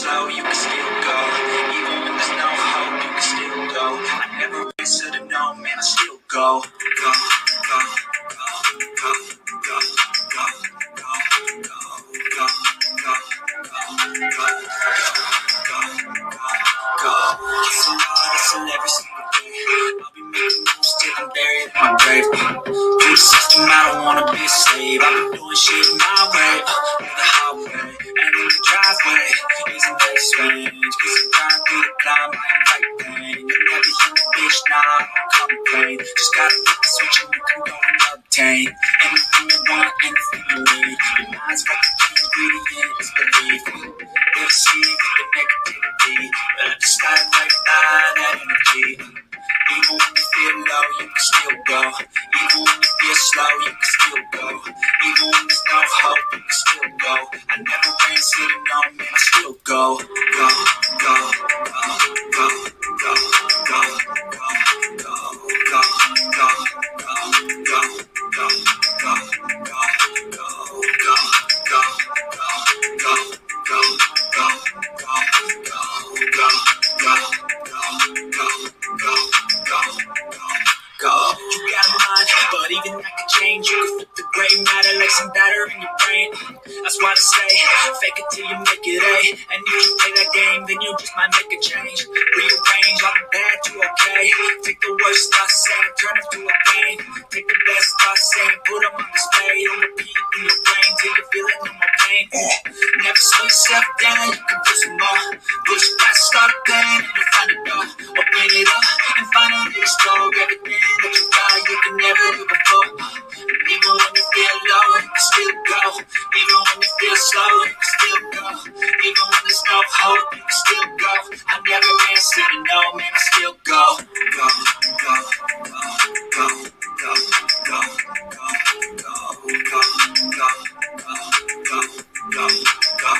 slow, you can still go. Even when there's no hope, you can still go. I never answer to no, man, I still go. Go, go, go, go, go, go, go, go, go, go, go, go. Hustle hard, hustle every single day. I'll be making moves till I'm buried in my grave. Through the system, I don't wanna be a slave. I've been doing shit my way, on the highway, and in the driveway. Isn't that strange? Cause I'm trying through the climb, I ain't like pain. You never hit the bitch, nah, I don't complain. Just gotta flip the switch and you can go and obtain anything you want, anything you need. Your mind's got the key ingredient, is belief. We'll see with the negativity, but I just gotta right by that energy. Even when you feel low, you can still go. Even when you feel slow, you can still go. Even when there's no hope, you can still go. I never answer to no, man, I still go. Go, go, go, go, go, go, go, go, go, go, go, go, go, go, go, go, go. You got a mind, but even that could change. You can flip the gray matter like some batter in your brain. That's why I say, fake it till you make it A. And if you play that game, then you just might make a change. Rearrange all the bad to okay. Take the worst thoughts saying, turn them to a game. Take the best thoughts saying, put them on display. Don't repeat in your brain till you're feeling no more pain. Never slow yourself down, you can do some more. Push past, start a pain, and you find a door. Open it up, and finally explore everything that you thought you could never do before. And even when you feel low, you can still go. Even when you feel slow, you can still go. Even when there's no hope, you can still go. I never answer to no, man, I still go. Go, go, go, go, go, go, go, go, go, go, go, go, go, go, go, go,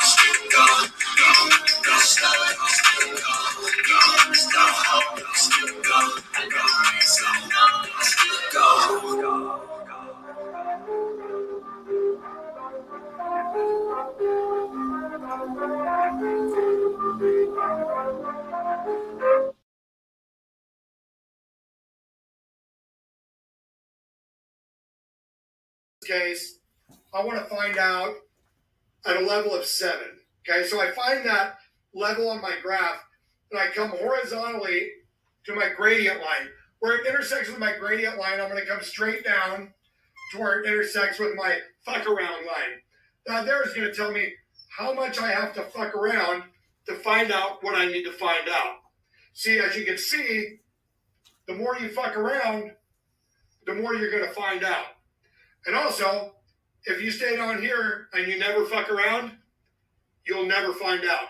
still go, go, go, slow, still go, go, no hope, still go, I never answer to no, I still go. Case, I want to find out at a level of 7. Okay, so I find that level on my graph, and I come horizontally to my gradient line. Where it intersects with my gradient line, I'm going to come straight down to where it intersects with my fuck around line. Now there is going to tell me how much I have to fuck around to find out what I need to find out. See, as you can see, the more you fuck around, the more you're going to find out. And also, if you stay down here and you never fuck around, you'll never find out.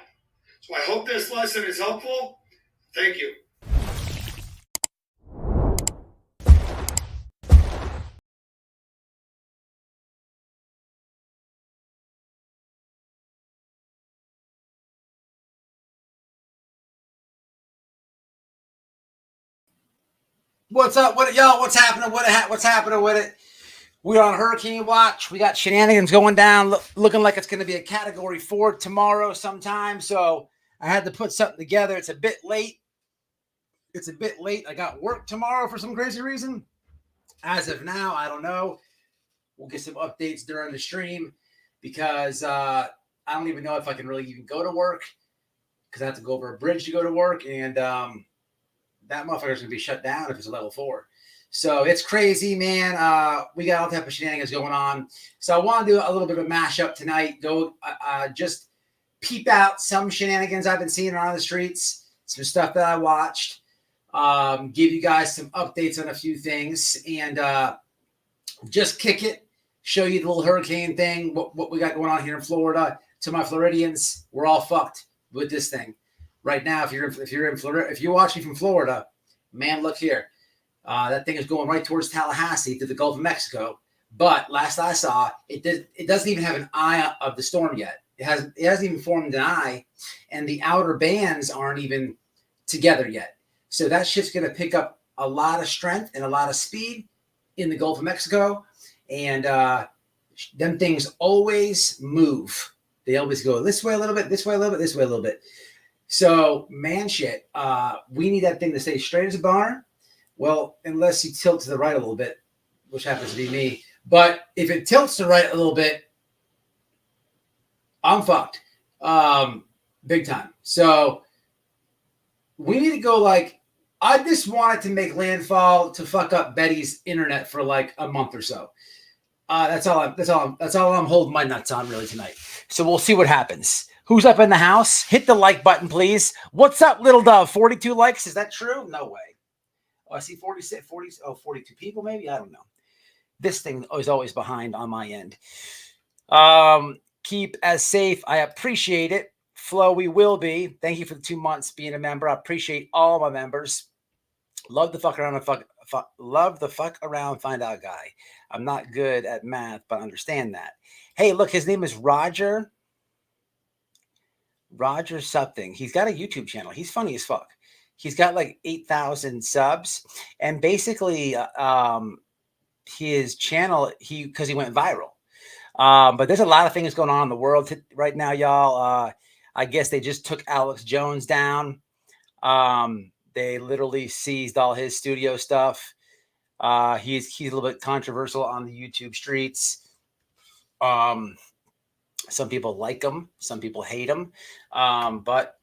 So I hope this lesson is helpful. Thank you. What's up? What y'all? What's happening? What's happening with it? We're on hurricane watch. We got shenanigans going down, looking like it's going to be a category 4 tomorrow sometime. So I had to put something together. It's a bit late. I got work tomorrow for some crazy reason. As of now, I don't know. We'll get some updates during the stream because I don't even know if I can really even go to work because I have to go over a bridge to go to work, and that motherfucker's gonna be shut down if it's a level 4. So it's crazy, man. We got all type of shenanigans going on. So I want to do a little bit of a mashup tonight. Go just peep out some shenanigans I've been seeing around the streets, some stuff that I watched, give you guys some updates on a few things, and just kick it, show you the little hurricane thing, what we got going on here in Florida. To my Floridians, we're all fucked with this thing. Right now, if you're in Florida, if you're watching from Florida, man, look here. That thing is going right towards Tallahassee to the Gulf of Mexico. But last I saw, it doesn't even have an eye of the storm yet. It hasn't even formed an eye, and the outer bands aren't even together yet. So that shit's going to pick up a lot of strength and a lot of speed in the Gulf of Mexico, and Them things always move. They always go this way a little bit, this way a little bit, this way a little bit. So, man shit, we need that thing to stay straight as a boner. Well, unless you tilt to the right a little bit, which happens to be me. But if it tilts to the right a little bit, I'm fucked. Big time. So we need to go like, I just wanted to make landfall to fuck up Betty's internet for like a month or so. That's all I'm holding my nuts on really tonight. So we'll see what happens. Who's up in the house? Hit the like button, please. What's up, little dove? 42 likes. Is that true? No way. Oh, I see 46, 40, 42 people maybe. I don't know. This thing is always behind on my end. Keep as safe. I appreciate it. Flo, we will be. Thank you for the 2 months being a member. I appreciate all my members. Love the fuck around and love the fuck around, find out guy. I'm not good at math, but I understand that. Hey, look, his name is Roger. Roger something. He's got a YouTube channel. He's funny as fuck. He's got like 8,000 subs, and basically, his channel, because he went viral. But there's a lot of things going on in the world right now, y'all. I guess they just took Alex Jones down. They literally seized all his studio stuff. He's a little bit controversial on the YouTube streets. Some people like him, some people hate him, but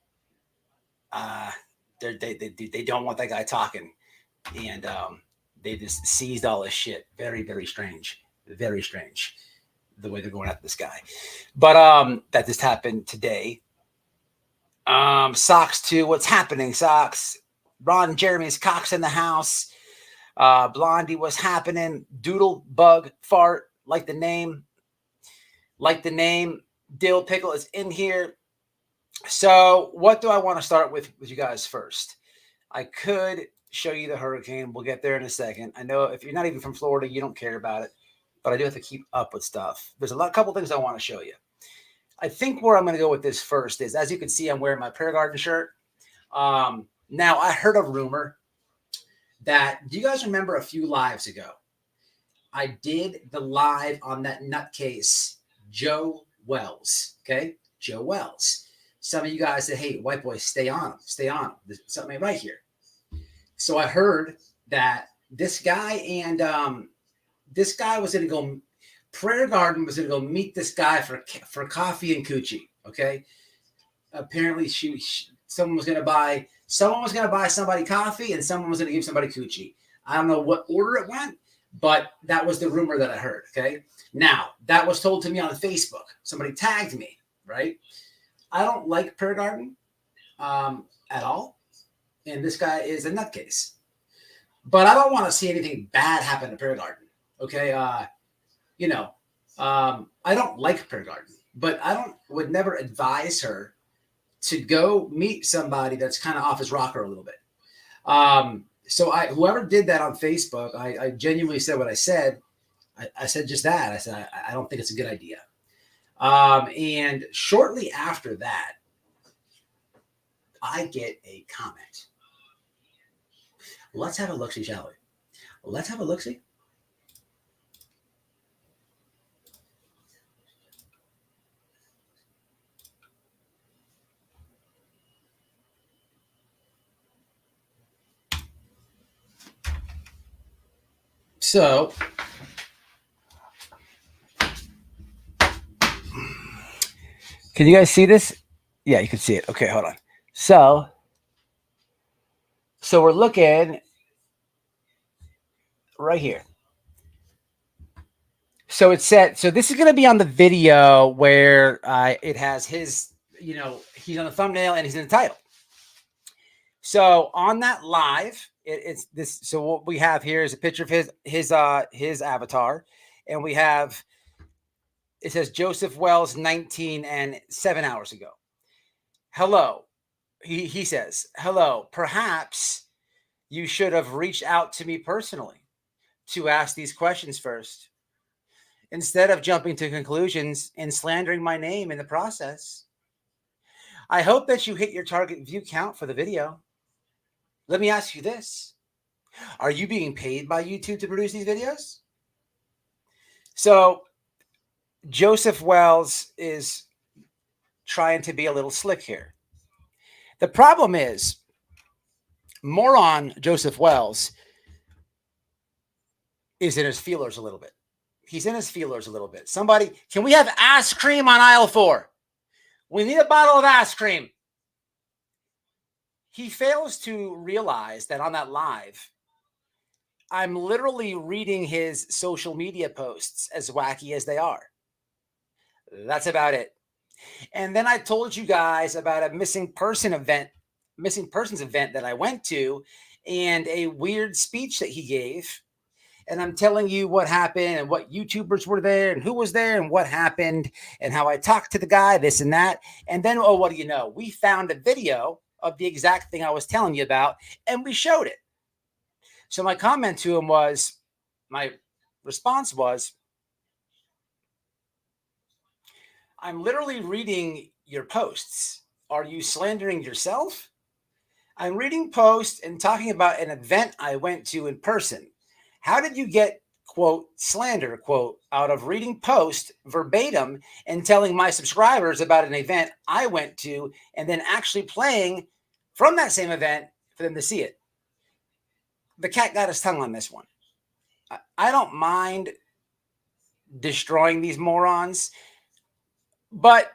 they don't want that guy talking, and they just seized all his shit. Very, very strange. Very strange the way they're going at this guy. But that just happened today. Socks too. What's happening, Socks? Ron Jeremy's Cox in the house. Blondie, what's happening? Doodle bug fart, like the name. Like the name. Dill Pickle is in here. So what do I want to start with you guys first? I could show you the hurricane. We'll get there in a second. I know if you're not even from Florida, you don't care about it, but I do have to keep up with stuff. There's a couple things I want to show you. I think where I'm going to go with this first is, as you can see, I'm wearing my Prayer Garden shirt. Now, I heard a rumor that, do you guys remember a few lives ago? I did the live on that nutcase, Joe Wells. Okay? Joe Wells. Some of you guys said, hey, white boy, stay on him. Stay on him. There's something right here. So I heard that this guy and this guy was going to go, Prayer Garden was going to go meet this guy for coffee and coochie. Okay? Apparently, someone was going to buy somebody coffee and someone was going to give somebody coochie. I don't know what order it went, but that was the rumor that I heard. Okay. Now that was told to me on Facebook. Somebody tagged me, right? I don't like Prayer Garden at all. And this guy is a nutcase, but I don't want to see anything bad happen to Prayer Garden. Okay. I don't like Prayer Garden, but would never advise her to go meet somebody that's kind of off his rocker a little bit. So whoever did that on Facebook, I genuinely said what I said. I said just that. I said, I don't think it's a good idea. And shortly after that, I get a comment. Let's have a look-see, shall we? Let's have a look-see. So, can you guys see this? Yeah, you can see it. Okay, hold on. So we're looking right here. So it said, so this is going to be on the video where it has his, he's on the thumbnail and he's in the title. So on that live, it's this. So what we have here is a picture of his avatar, and we have, it says Joseph Wells 19 and 7 hours ago. Hello, he says, hello. Perhaps you should have reached out to me personally to ask these questions first, instead of jumping to conclusions and slandering my name in the process. I hope that you hit your target view count for the video. Let me ask you this. Are you being paid by YouTube to produce these videos? So Joseph Wells is trying to be a little slick here. The problem is, moron Joseph Wells is in his feelers a little bit. He's in his feelers a little bit. Somebody, can we have ice cream on aisle 4? We need a bottle of ice cream. He fails to realize that on that live, I'm literally reading his social media posts, as wacky as they are. That's about it. And then I told you guys about a missing persons event that I went to, and a weird speech that he gave. And I'm telling you what happened and what YouTubers were there and who was there and what happened and how I talked to the guy, this and that. And then, oh, what do you know? We found a video of the exact thing I was telling you about, and we showed it. So my comment to him was, my response was, I'm literally reading your posts. Are you slandering yourself? I'm reading posts and talking about an event I went to in person. How did you get, quote, slander, quote, out of reading post verbatim and telling my subscribers about an event I went to and then actually playing from that same event for them to see it? The cat got his tongue on this one. I don't mind destroying these morons, but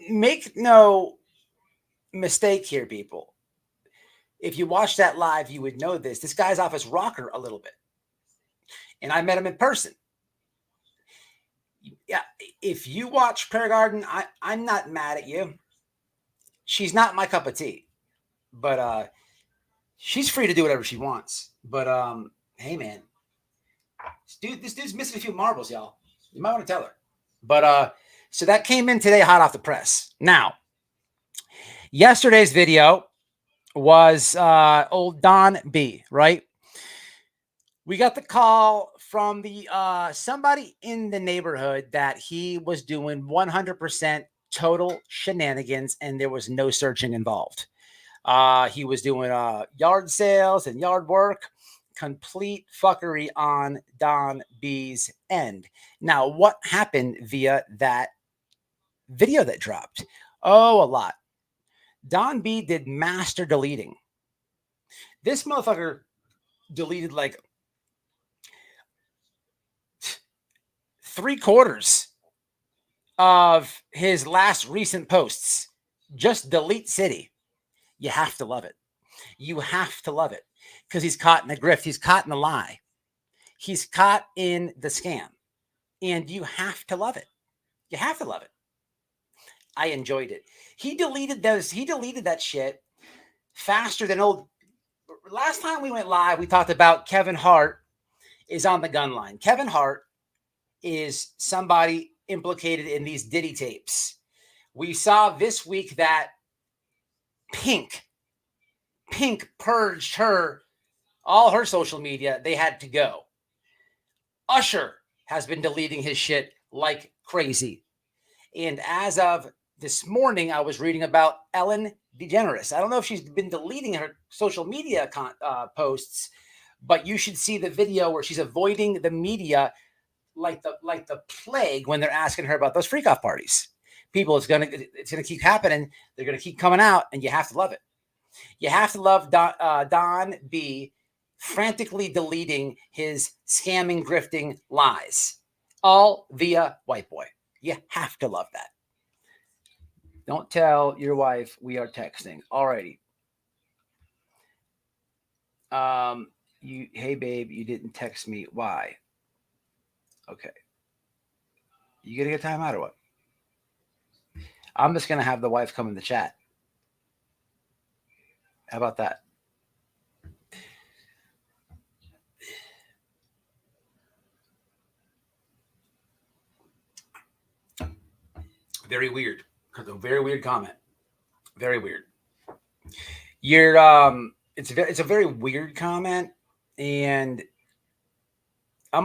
make no mistake here, people. If you watch that live, you would know this. This guy's off his rocker a little bit. And I met him in person. Yeah, if you watch Prayer Garden, I'm not mad at you. She's not my cup of tea. But she's free to do whatever she wants. But hey, man. This dude's missing a few marbles, y'all. You might want to tell her. But so that came in today hot off the press. Now, yesterday's video was old Don B, right? We got the call from the somebody in the neighborhood that he was doing 100% total shenanigans and there was no searching involved. He was doing yard sales and yard work. Complete fuckery on Don B's end. Now, what happened via that video that dropped? Oh, a lot. Don B did master deleting. This motherfucker deleted like 3/4 of his last recent posts. Just delete city. You have to love it. You have to love it because he's caught in the grift. He's caught in the lie. He's caught in the scam. And you have to love it. You have to love it. I enjoyed it. He deleted that shit faster than old. Last time we went live, we talked about Kevin Hart is on the gun line. Kevin Hart is somebody implicated in these Diddy tapes. We saw this week that Pink purged all her social media. They had to go. Usher has been deleting his shit like crazy. And as of this morning, I was reading about Ellen DeGeneres. I don't know if she's been deleting her social media posts, but you should see the video where she's avoiding the media like the plague when they're asking her about those freak off parties. People, it's gonna keep happening. They're gonna keep coming out, and you have to love it. You have to love Don B frantically deleting his scamming, grifting lies, all via white boy. You have to love that. Don't tell your wife we are texting. Alrighty. Hey babe, you didn't text me. Why? Okay. You gonna get time out or what? I'm just gonna have the wife come in the chat. How about that? Very weird. A very weird comment. Very weird. It's a very weird comment, and I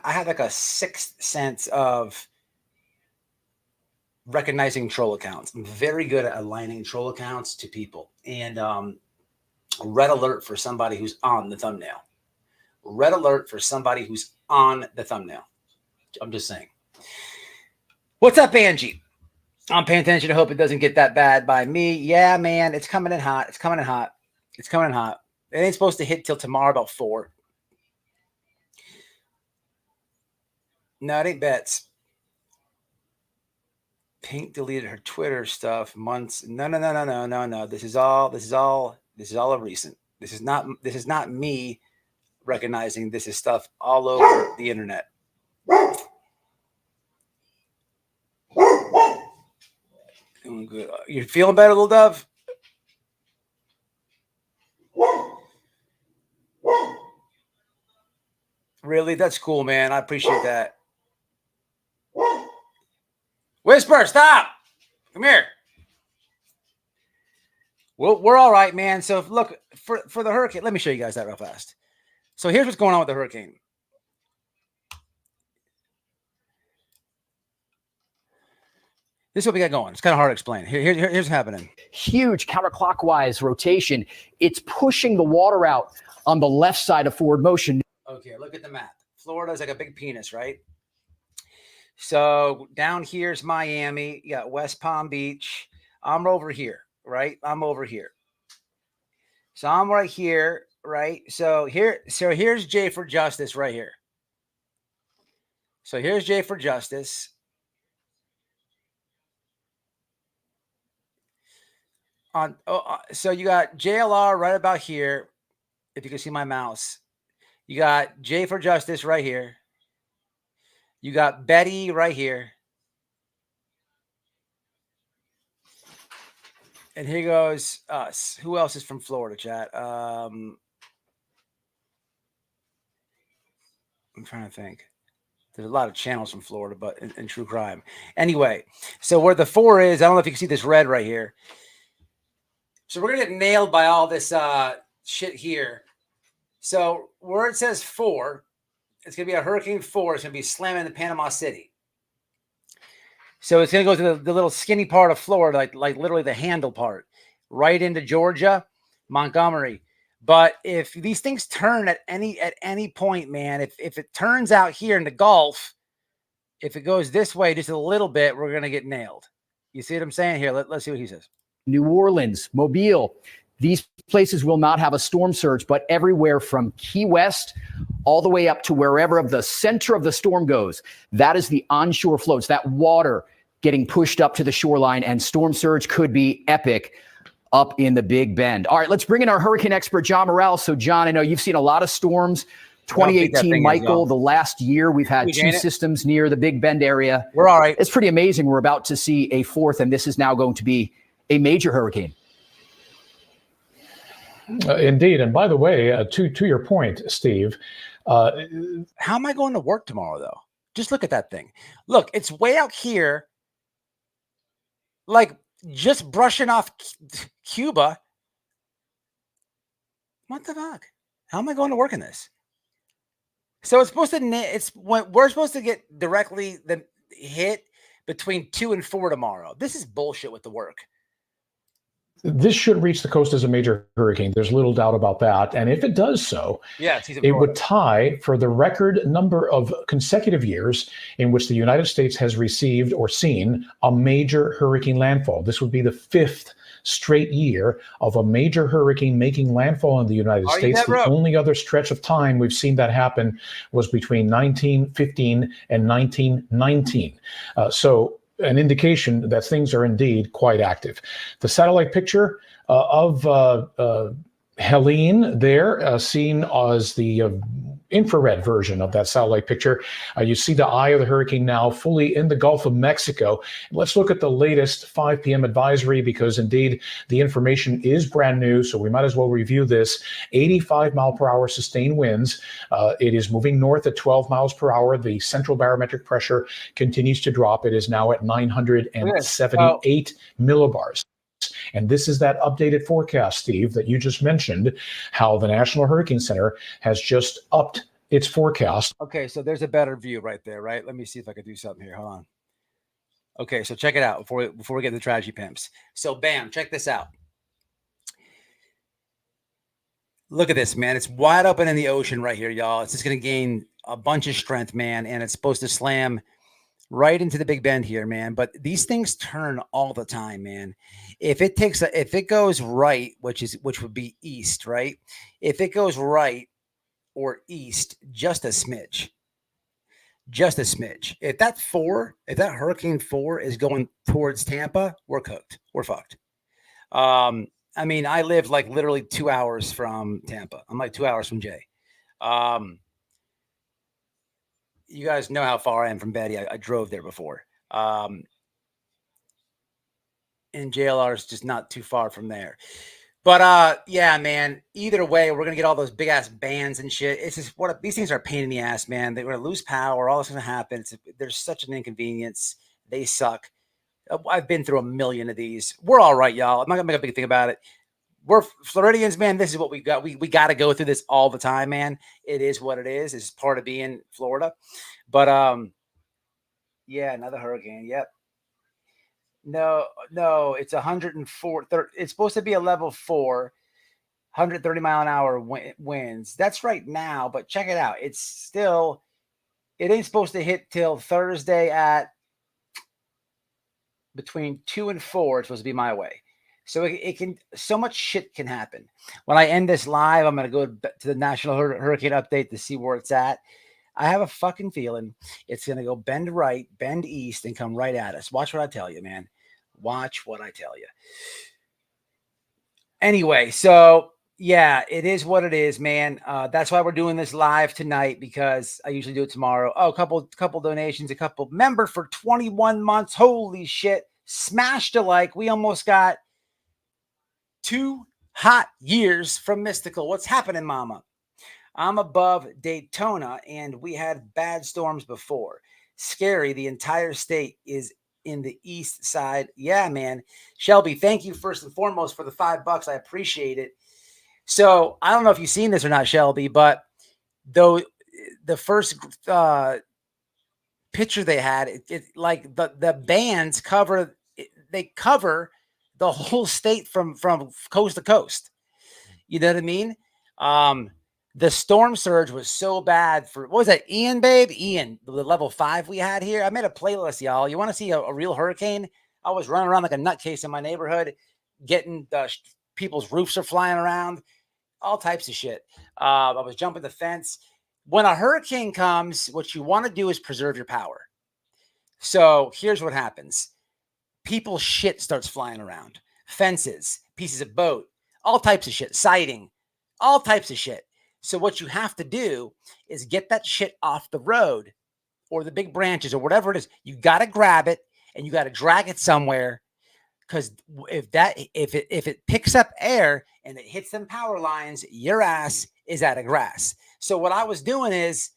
have like a sixth sense of recognizing troll accounts. I'm very good at aligning troll accounts to people. And red alert for somebody who's on the thumbnail. Red alert for somebody who's on the thumbnail. I'm just saying. What's up, Angie? I'm paying attention to hope it doesn't get that bad by me. Yeah, man, it's coming in hot. It's coming in hot. It's coming in hot. It ain't supposed to hit till tomorrow about 4. No, it ain't bets. Pink deleted her Twitter stuff months. No. This is all a recent. This is not me recognizing this is stuff all over the internet. Doing good. You feeling better, little dove? Really? That's cool, man. I appreciate that. Whisper, stop. Come here. Well, we're all right, man. So look, for the hurricane, let me show you guys that real fast. So here's what's going on with the hurricane. This is what we got going. It's kind of hard to explain. Here's what's happening. Huge counterclockwise rotation. It's pushing the water out on the left side of forward motion. Okay, look at the map. Florida's like a big penis, right? So down here's Miami. You got West Palm Beach. I'm over here, right? I'm over here. So I'm right here, right? So here's J for Justice right here. So here's J for Justice. So you got JLR right about here. If you can see my mouse, you got J for Justice right here. You got Betty right here. And here goes us. Who else is from Florida, chat? I'm trying to think. There's a lot of channels from Florida, but in true crime. Anyway, so where the 4 is, I don't know if you can see this red right here. So we're going to get nailed by all this shit here. So where it says 4, it's going to be a Hurricane 4. It's going to be slamming into Panama City. So it's going to go to the little skinny part of Florida, like literally the handle part, right into Georgia, Montgomery. But if these things turn at any point, man, if it turns out here in the Gulf, if it goes this way just a little bit, we're going to get nailed. You see what I'm saying here? Let's see what he says. New Orleans, Mobile, these places will not have a storm surge, but everywhere from Key West all the way up to wherever of the center of the storm goes, that is the onshore flows, that water getting pushed up to the shoreline, and storm surge could be epic up in the Big Bend. All right, let's bring in our hurricane expert, John Morrell. So, John, I know you've seen a lot of storms. 2018, Michael, the last year, we've had 2 systems near the Big Bend area. We're all right. It's pretty amazing. We're about to see a 4th, and this is now going to be a major hurricane. Indeed. And by the way, to your point, Steve. How am I going to work tomorrow, though? Just look at that thing. Look, it's way out here. Like just brushing off Cuba. What the fuck? How am I going to work in this? So it's supposed to, we're supposed to get directly the hit between 2 and 4 tomorrow. This is bullshit with the work. This should reach the coast as a major hurricane. There's little doubt about that. And if it does so, it would tie for the record number of consecutive years in which the United States has received or seen a major hurricane landfall. This would be the 5th straight year of a major hurricane making landfall in the United States. The only other stretch of time we've seen that happen was between 1915 and 1919. So an indication that things are indeed quite active. The satellite picture of Helene there, seen as the infrared version of that satellite picture. You see the eye of the hurricane now fully in the Gulf of Mexico. Let's look at the latest 5 p.m. advisory, because indeed the information is brand new, so we might as well review this. 85 mile per hour sustained winds. It is moving north at 12 miles per hour. The central barometric pressure continues to drop. It is now at 978 millibars. And this is that updated forecast, Steve, that you just mentioned, how the National Hurricane Center has just upped its forecast. Okay, so there's a better view right there, right? Let me see if I can do something here. Hold on. Okay, so check it out before we get to the tragedy pimps. So bam, check this out. Look at this, man. It's wide open in the ocean right here, y'all. It's just going to gain a bunch of strength, man, and it's supposed to slam right into the Big Bend here, man. But these things turn all the time, man. If it goes right, which would be east, right? If it goes right or east, just a smidge. Just a smidge. If that Hurricane 4 is going towards Tampa, we're cooked. We're fucked. I mean, I live like literally 2 hours from Tampa. I'm like 2 hours from Jay. You guys know how far I am from Betty. I drove there before. And JLR is just not too far from there. But yeah, man. Either way, we're gonna get all those big ass bands and shit. It's just these things are a pain in the ass, man. They're gonna lose power. All this is gonna happen. There's such an inconvenience. They suck. I've been through a million of these. We're all right, y'all. I'm not gonna make a big thing about it. We're Floridians, man. This is what we got. We got to go through this all the time, man. It is what it is. It's part of being Florida. But yeah, another hurricane. Yep. No, it's 104. It's supposed to be a level 4, 130 mile an hour winds. That's right now, but check it out. It ain't supposed to hit till Thursday at between 2 and 4. It's supposed to be my way. So it can, so much shit can happen. When I end this live, I'm going to go to the National Hurricane Update to see where it's at. I have a fucking feeling it's going to go bend right, bend east, and come right at us. Watch what I tell you, man. Watch what I tell you. Anyway, so yeah, it is what it is, man. That's why we're doing this live tonight, because I usually do it tomorrow. Oh, a couple donations, a couple member for 21 months. Holy shit. Smashed a like. We almost got 2 hot years from Mystical. What's happening, mama? I'm above Daytona, and we had bad storms before. Scary. The entire state is in the east side. Yeah, man. Shelby, thank you first and foremost for the $5. I appreciate it. So I don't know if you've seen this or not, Shelby, but though the first picture they had, it like the bands cover the whole state from coast to coast. You know what I mean? The storm surge was so bad for, what was that, Ian, babe? Ian, the level 5 we had here. I made a playlist, y'all. You want to see a real hurricane? I was running around like a nutcase in my neighborhood, getting people's roofs are flying around, all types of shit. I was jumping the fence. When a hurricane comes, what you want to do is preserve your power. So here's what happens. People's shit starts flying around. Fences, pieces of boat, all types of shit, siding, all types of shit. So what you have to do is get that shit off the road or the big branches or whatever it is. You got to grab it and you got to drag it somewhere, because if it picks up air and it hits them power lines, your ass is out of grass. So what I was doing is,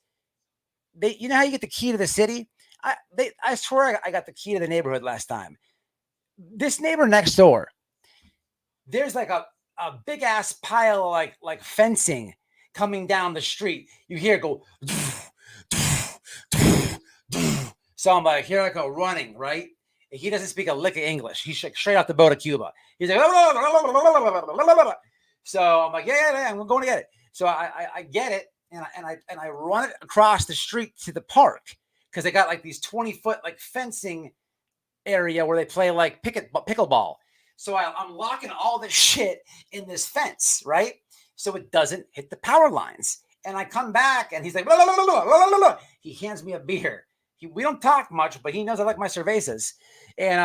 you know how you get the key to the city? I swear I got the key to the neighborhood last time. This neighbor next door, there's like a big ass pile of like fencing coming down the street. You hear it go. So I'm like, here I go running, right? He doesn't speak a lick of English. He's straight off the boat of Cuba. He's like, so I'm like, yeah, I'm going to get it. So I get it, and I run it across the street to the park, because they got like these 20-foot like fencing area where they play like pickleball. So I'm locking all this shit in this fence, right? So it doesn't hit the power lines. And I come back and he's like, blah, blah, blah, blah, blah, blah, blah. He hands me a beer. We don't talk much, but he knows I like my cervezas. And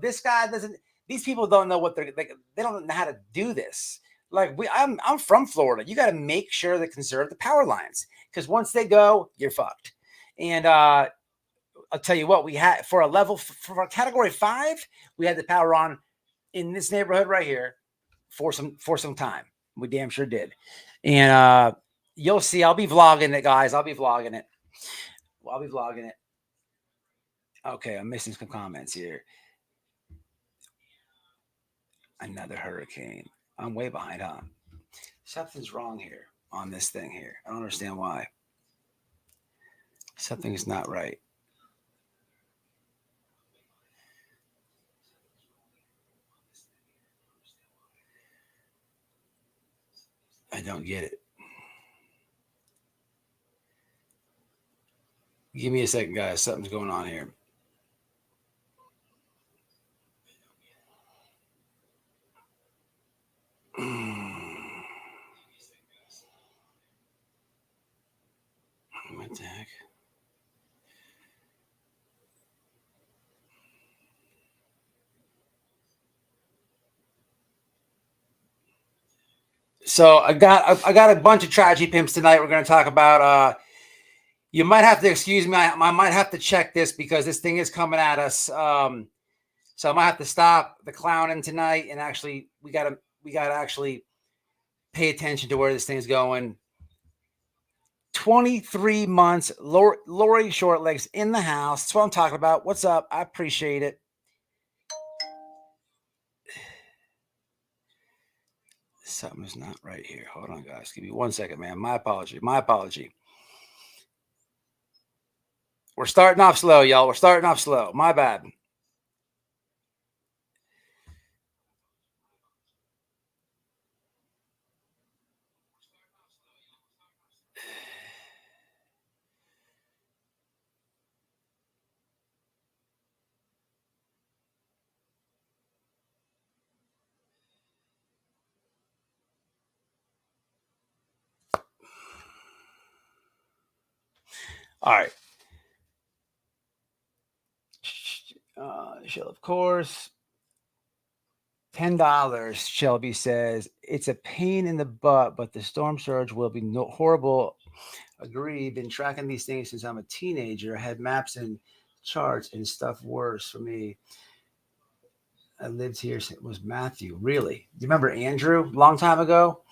this guy doesn't, these people don't know what they don't know how to do this. Like I'm from Florida. You got to make sure they conserve the power lines, because once they go, you're fucked. And I'll tell you what, we had for a category 5, we had the power on in this neighborhood right here for some time. We damn sure did. And you'll see, I'll be vlogging it, guys. I'll be vlogging it. Okay, I'm missing some comments here. Another hurricane. I'm way behind, huh? Something's wrong here on this thing here. I don't understand why. Something's not right. I don't get it. Give me a second, guys. Something's going on here. What the heck? So I got a bunch of tragedy pimps tonight. We're going to talk about. You might have to excuse me. I might have to check this because this thing is coming at us. So I might have to stop the clowning tonight and actually we gotta actually pay attention to where this thing's going. 23 months, Lori Shortlegs in the house. That's what I'm talking about. What's up? I appreciate it. Something's not right here. Hold on, guys. Give me 1 second, man. My apology. We're starting off slow, y'all. We're starting off slow. My bad. All right. Shell, of course. $10. Shelby says it's a pain in the butt, but the storm surge will be horrible. Agreed. Been tracking these things since I'm a teenager. I had maps and charts and stuff worse for me. I lived here. It was Matthew. Really? Do you remember Andrew? Long time ago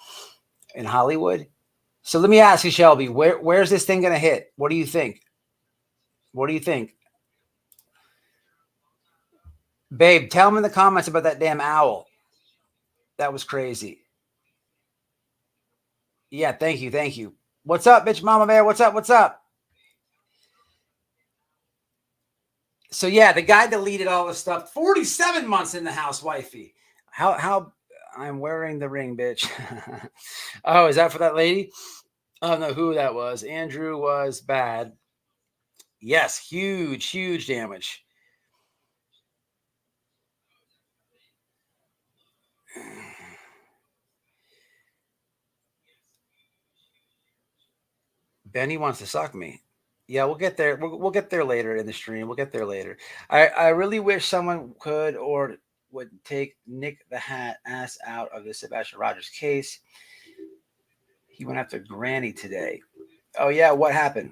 in Hollywood. So let me ask you, Shelby, where's this thing going to hit? What do you think? Babe, tell me in the comments about that damn owl. That was crazy. Yeah, thank you. What's up, bitch mama bear? What's up? So yeah, the guy deleted all the stuff. 47 months in the house, wifey. How I'm wearing the ring, bitch. Oh, is that for that lady? I don't know who that was. Andrew was bad. Yes, huge damage. Benny wants to suck me. Yeah, we'll get there. We'll get there later in the stream. We'll get there later. I really wish someone could or would take Nick the Hat ass out of the Sebastian Rogers case. He went after Granny today. Oh yeah, what happened?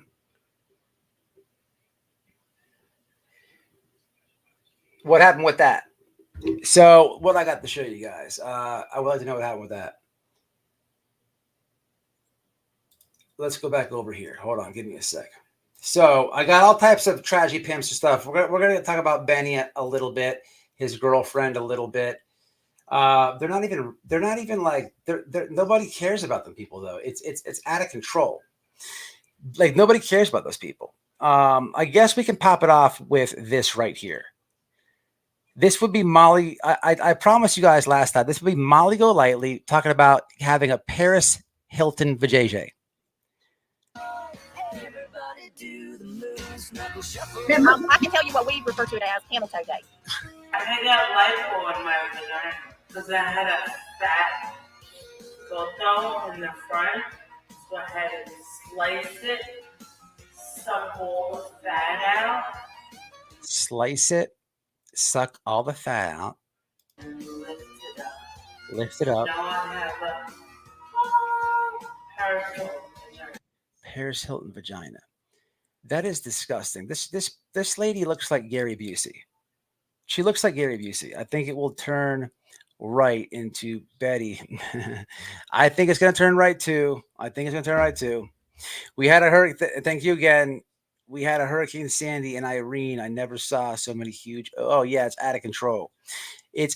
What happened with that? So what I got to show you guys. I would like to know what happened with that. Let's go back over here. Hold on, give me a sec. So I got all types of tragedy pimps and stuff. We're gonna talk about Benny a little bit, his girlfriend a little bit. They're not even like nobody cares about them people though. It's out of control. Like nobody cares about those people. I guess we can pop it off with this right here. This would be Molly. I promised you guys last time. This would be Molly Golightly talking about having a Paris Hilton vajayjay. I can tell you what we refer to it as camel toe day. I had that lipo on my vagina because I had a fat photo in the front, so I had to slice it, suck all the fat out. Slice it, suck all the fat out, and lift it up. Now I have a Paris Hilton vagina. That is disgusting. This lady looks like Gary Busey. She looks like Gary Busey. I think it will turn right into Betty. I think it's going to turn right too. We had a hurricane. Thank you again. We had a Hurricane Sandy and Irene. I never saw so many huge. Oh yeah, it's out of control. There's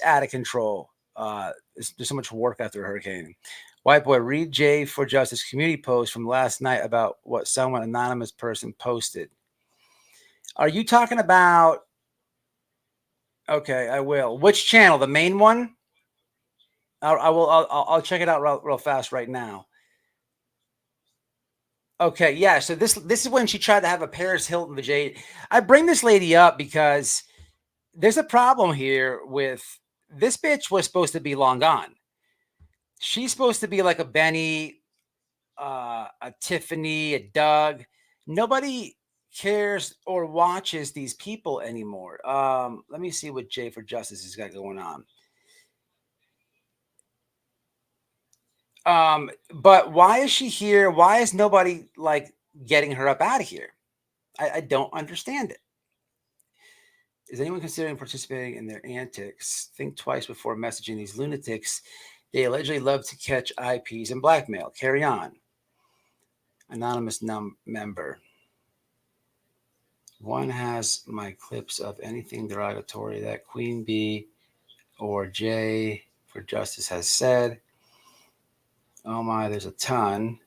so much work after a hurricane. White boy, read J for Justice community post from last night about what someone anonymous person posted. Are you talking about? Okay, I will. Which channel? The main one? I'll check it out real fast right now. Okay, yeah. So this is when she tried to have a Paris Hilton vajayjay. I bring this lady up because there's a problem here with this bitch was supposed to be long gone. She's supposed to be like a Benny, a Tiffany, a Doug. Nobody cares or watches these people anymore. Let me see what Jay for Justice has got going on. But why is she here? Why is nobody like getting her up out of here? I don't understand it. Is anyone considering participating in their antics? Think twice before messaging these lunatics. They allegedly love to catch IPs and blackmail. Carry on. Anonymous member. One has my clips of anything derogatory that Queen Bee or Jay for Justice has said. Oh my, there's a ton.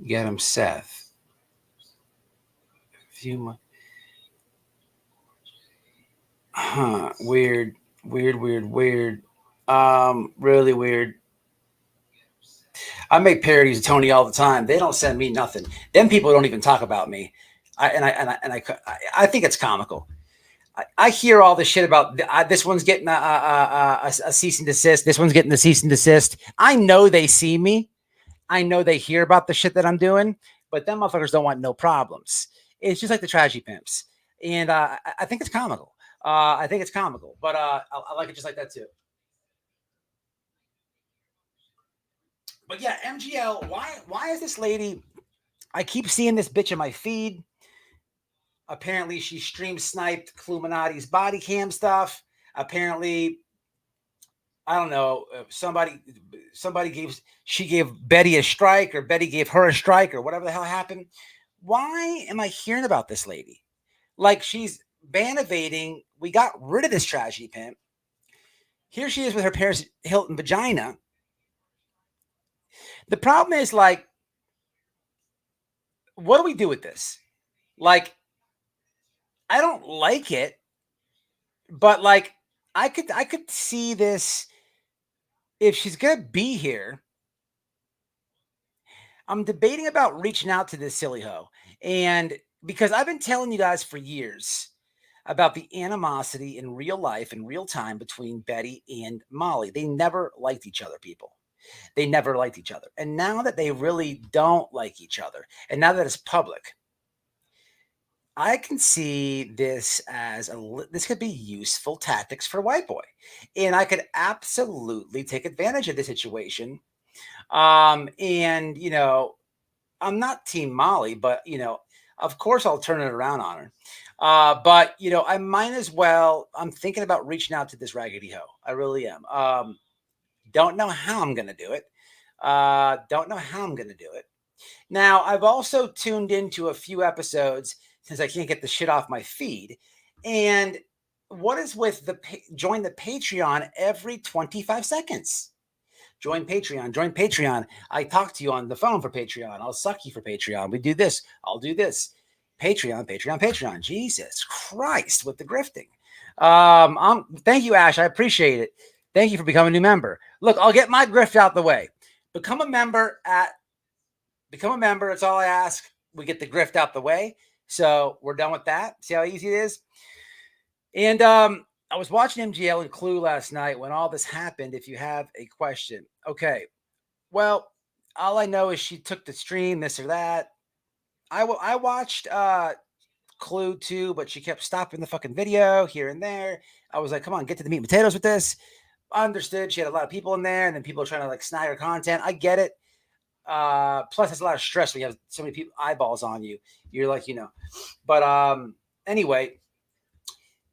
Get him, Seth. A few more. Huh. Weird. Really weird. I make parodies of Tony all the time. They don't send me nothing. Them people don't even talk about me. I think it's comical. I hear all this shit about this one's getting a cease and desist. This one's getting the cease and desist. I know they see me. I know they hear about the shit that I'm doing, but them motherfuckers don't want no problems. It's just like the trashy pimps. And I think it's comical. I think it's comical, but I like it just like that too. But yeah, MGL, why is this lady? I keep seeing this bitch in my feed. Apparently, she stream sniped Illuminati's body cam stuff. Apparently, I don't know. Somebody gave Betty a strike, or Betty gave her a strike, or whatever the hell happened. Why am I hearing about this lady? Like she's ban evading. We got rid of this trashy pimp. Here she is with her Paris Hilton vagina. The problem is, like, what do we do with this? Like, I don't like it, but like, I could see this if she's gonna be here. I'm debating about reaching out to this silly hoe, and because I've been telling you guys for years about the animosity in real life, in real time, between Betty and Molly. They never liked each other, people. They never liked each other. And now that they really don't like each other, and now that it's public, I can see this as this could be useful tactics for White Boy. And I could absolutely take advantage of the situation. And, you know, I'm not Team Molly, but, you know, of course I'll turn it around on her. But, you know, I might as well. I'm thinking about reaching out to this raggedy hoe. I really am. Don't know how I'm going to do it. Now, I've also tuned into a few episodes since I can't get the shit off my feed. And what is with join the Patreon every 25 seconds? Join Patreon. I talk to you on the phone for Patreon. I'll suck you for Patreon. We do this. I'll do this. Patreon. Jesus Christ, with the grifting. Thank you, Ash. I appreciate it. Thank you for becoming a new member. Look, I'll get my grift out the way. Become a member. It's all I ask. We get the grift out the way. So we're done with that. See how easy it is? And I was watching MGL and Clue last night when all this happened. If you have a question. Okay. Well, all I know is she took the stream, this or that. I watched Clue too, but she kept stopping the fucking video here and there. I was like, come on, get to the meat and potatoes with this. I understood she had a lot of people in there, and then people are trying to like snag her content. I get it. Plus it's a lot of stress when you have so many people eyeballs on you. You're like, you know. But anyway,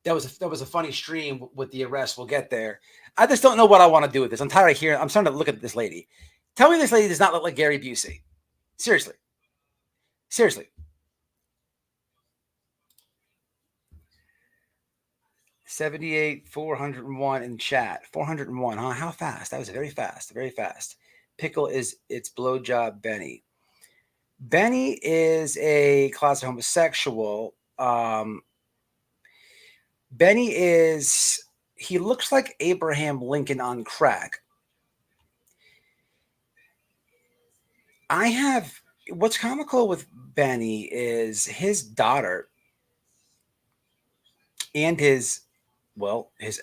that was a funny stream with the arrest. We'll get there. I just don't know what I want to do with this. I'm tired of hearing. I'm starting to look at this lady. Tell me this lady does not look like Gary Busey. Seriously. 78, 401 in chat. 401, huh? How fast? That was very fast. Pickle is it's blowjob Benny. Benny is a closet homosexual. Benny he looks like Abraham Lincoln on crack. I have what's comical with Benny is his daughter and his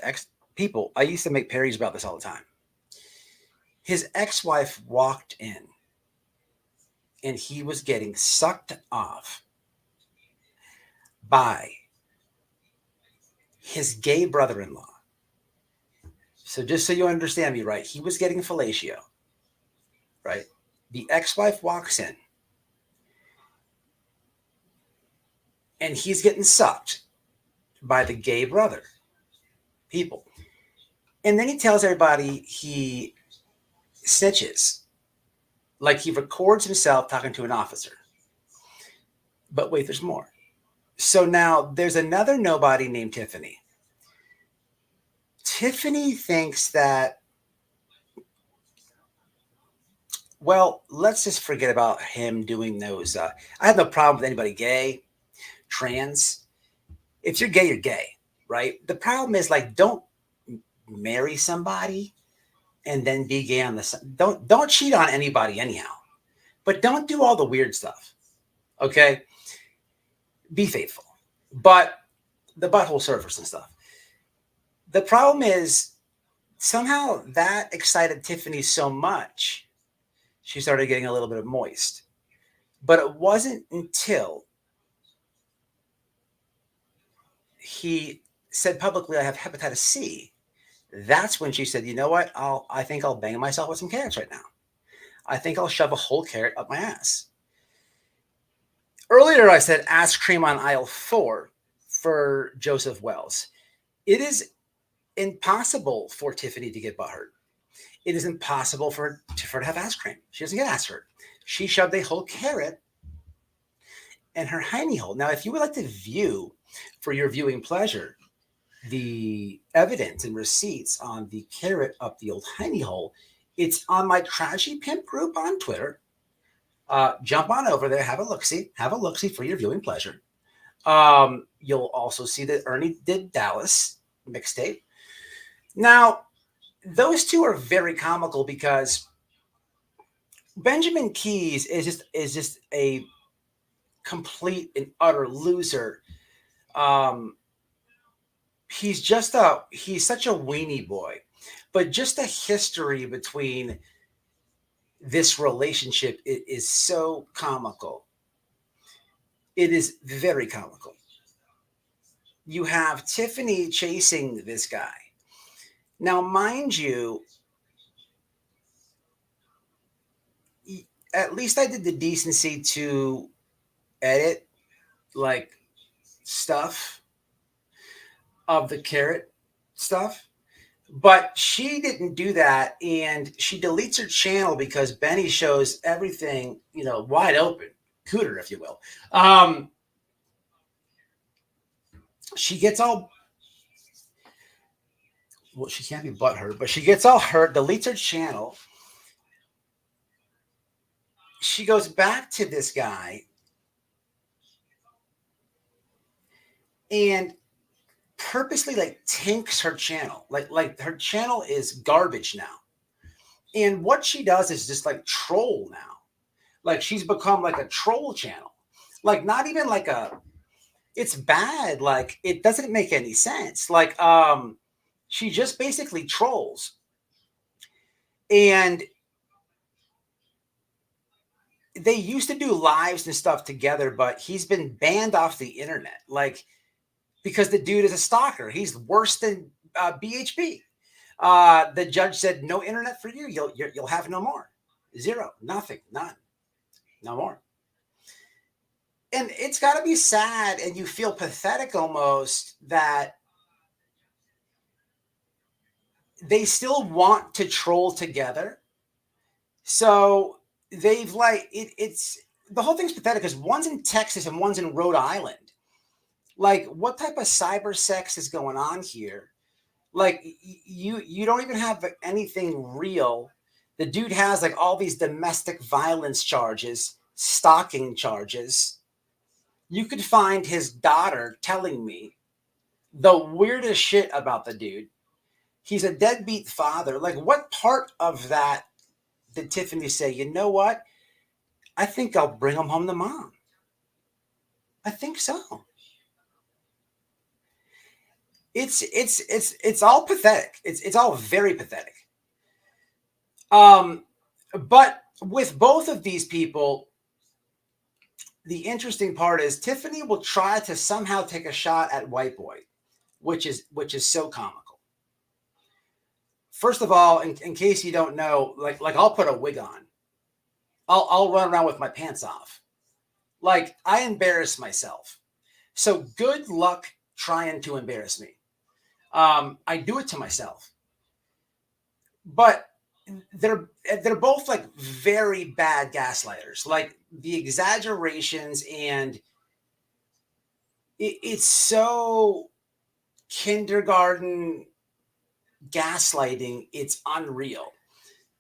ex people. I used to make parodies about this all the time. His ex-wife walked in and he was getting sucked off by his gay brother-in-law. So just so you understand me right, he was getting fellatio, right? The ex-wife walks in and he's getting sucked by the gay brother people. And then he tells everybody he snitches. Like he records himself talking to an officer. But wait, there's more. So now there's another nobody named Tiffany. Tiffany thinks that, well, let's just forget about him doing those. I have no problem with anybody gay, trans. If you're gay, you're gay, right? The problem is, like, don't marry somebody and then be gay on the side. Don't cheat on anybody anyhow. But don't do all the weird stuff. Okay? Be faithful. But the butthole surfers and stuff. The problem is somehow that excited Tiffany so much, she started getting a little bit of moist. But it wasn't until he said publicly, I have hepatitis C. That's when she said, you know what? I think I'll bang myself with some carrots right now. I think I'll shove a whole carrot up my ass. Earlier, I said ass cream on aisle 4 for Joseph Wells. It is impossible for Tiffany to get butt hurt. It is impossible for her to have ass cream. She doesn't get ass hurt. She shoved a whole carrot in her hiney hole. Now, if you would like to view, for your viewing pleasure, the evidence and receipts on the carrot up the old hiney hole, it's on my Trashy Pimp group on Twitter. Jump on over there, have a look-see for your viewing pleasure. You'll also see that Ernie did Dallas mixtape. Now, those two are very comical because Benjamin Keys is just a complete and utter loser. He's such a weenie boy, but just the history between this relationship is so comical. It is very comical. You have Tiffany chasing this guy. Now, mind you, at least I did the decency to edit like stuff of the carrot stuff, but she didn't do that, and she deletes her channel because Benny shows everything, wide open, cooter, if you will. She gets all, well, she can't be butthurt, but she gets all hurt, deletes her channel. She goes back to this guy and purposely tanks her channel. Like her channel is garbage now. And what she does is just troll now. Like she's become like a troll channel. Like not even like it's bad. Like it doesn't make any sense. Like she just basically trolls. And they used to do lives and stuff together, but he's been banned off the internet. Like, because the dude is a stalker. He's worse than BHP. The judge said, no internet for you. You'll have no more. Zero, nothing, none, no more. And it's got to be sad, and you feel pathetic almost that they still want to troll together. So they've it's the whole thing's pathetic because one's in Texas and one's in Rhode Island. Like, what type of cyber sex is going on here? Like, you don't even have anything real. The dude has all these domestic violence charges, stalking charges. You could find his daughter telling me the weirdest shit about the dude. He's a deadbeat father. Like, what part of that did Tiffany say, you know what? I think I'll bring them home to mom. I think so. It's all pathetic. It's all very pathetic. But with both of these people, the interesting part is Tiffany will try to somehow take a shot at White Boy, which is so comical. First of all, in case you don't know, like I'll put a wig on. I'll run around with my pants off. Like, I embarrass myself. So good luck trying to embarrass me. I do it to myself. But they're both like very bad gaslighters. Like the exaggerations, and it's so kindergarten gaslighting. It's unreal.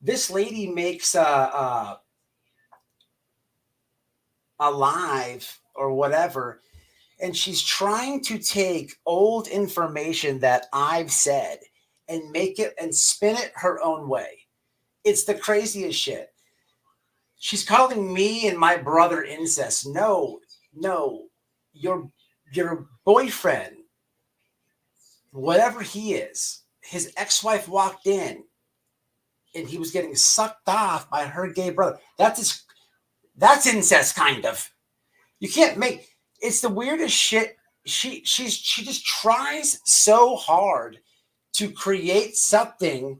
This lady makes a live or whatever, and she's trying to take old information that I've said and make it and spin it her own way. It's the craziest shit. She's calling me and my brother incest. No, your boyfriend, whatever he is, his ex-wife walked in and he was getting sucked off by her gay brother. That's incest, kind of. You can't make. It's the weirdest shit. She just tries so hard to create something,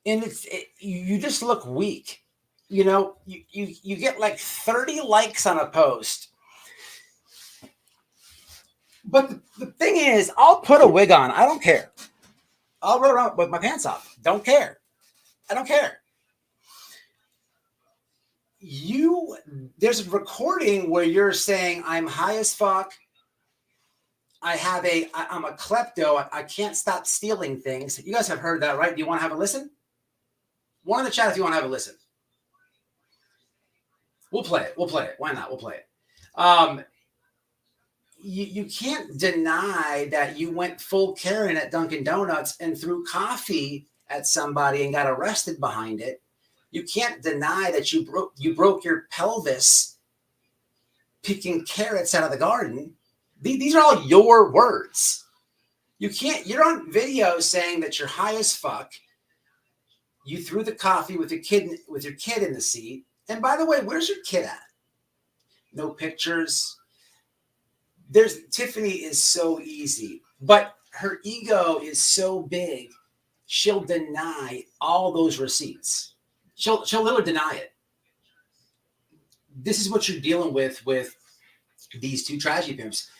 and you just look weak. You know, you get like 30 likes on a post. But the thing is, I'll put a wig on. I don't care. I'll run around with my pants off. Don't care. I don't care. There's a recording where you're saying I'm high as fuck. I'm a klepto. I can't stop stealing things. You guys have heard that, right? Do you want to have a listen? One in the chat if you want to have a listen. We'll play it. Why not? We'll play it. You can't deny that you went full Karen at Dunkin' Donuts and threw coffee at somebody and got arrested behind it. You can't deny that you broke your pelvis picking carrots out of the garden. These are all your words. You're on video saying that you're high as fuck. You threw the coffee with your kid in the seat. And by the way, where's your kid at? No pictures. Tiffany is so easy, but her ego is so big. She'll deny all those receipts. She'll literally deny it. This is what you're dealing with these two tragedy pimps.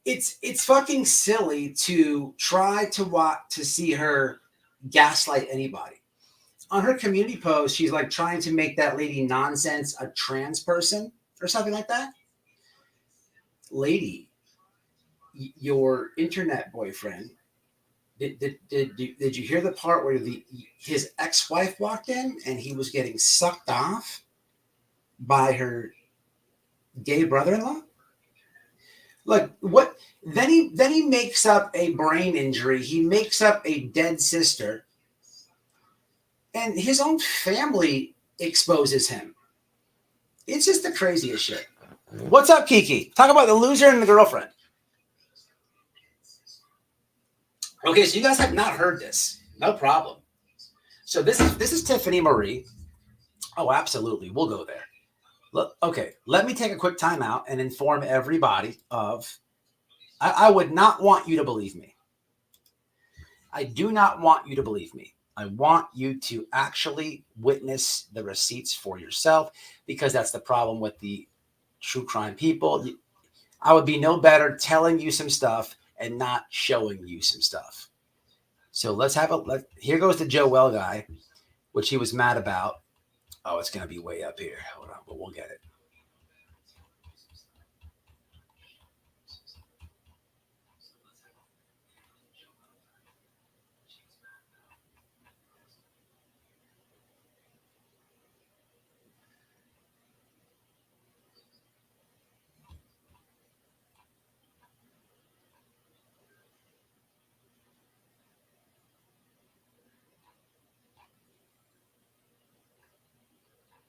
It's fucking silly to try to see her gaslight anybody. On her community post, she's like trying to make that lady Nonsense a trans person or something like that. Lady, your internet boyfriend, did you hear the part where his ex-wife walked in and he was getting sucked off by her gay brother-in-law? Look, what then he makes up a brain injury, he makes up a dead sister, and his own family exposes him. It's just the craziest shit. What's up, Kiki? Talk about the loser and the girlfriend. Okay, so you guys have not heard this. No problem. So this is Tiffany Marie. Oh, absolutely. We'll go there. Look, okay, let me take a quick time out and inform everybody of I would not want you to believe me. I do not want you to believe me. I want you to actually witness the receipts for yourself, because that's the problem with the true crime people. I would be no better telling you some stuff and not showing you some stuff. So here goes the Joe Well guy, which he was mad about. Oh, it's going to be way up here. Hold on, but we'll get it.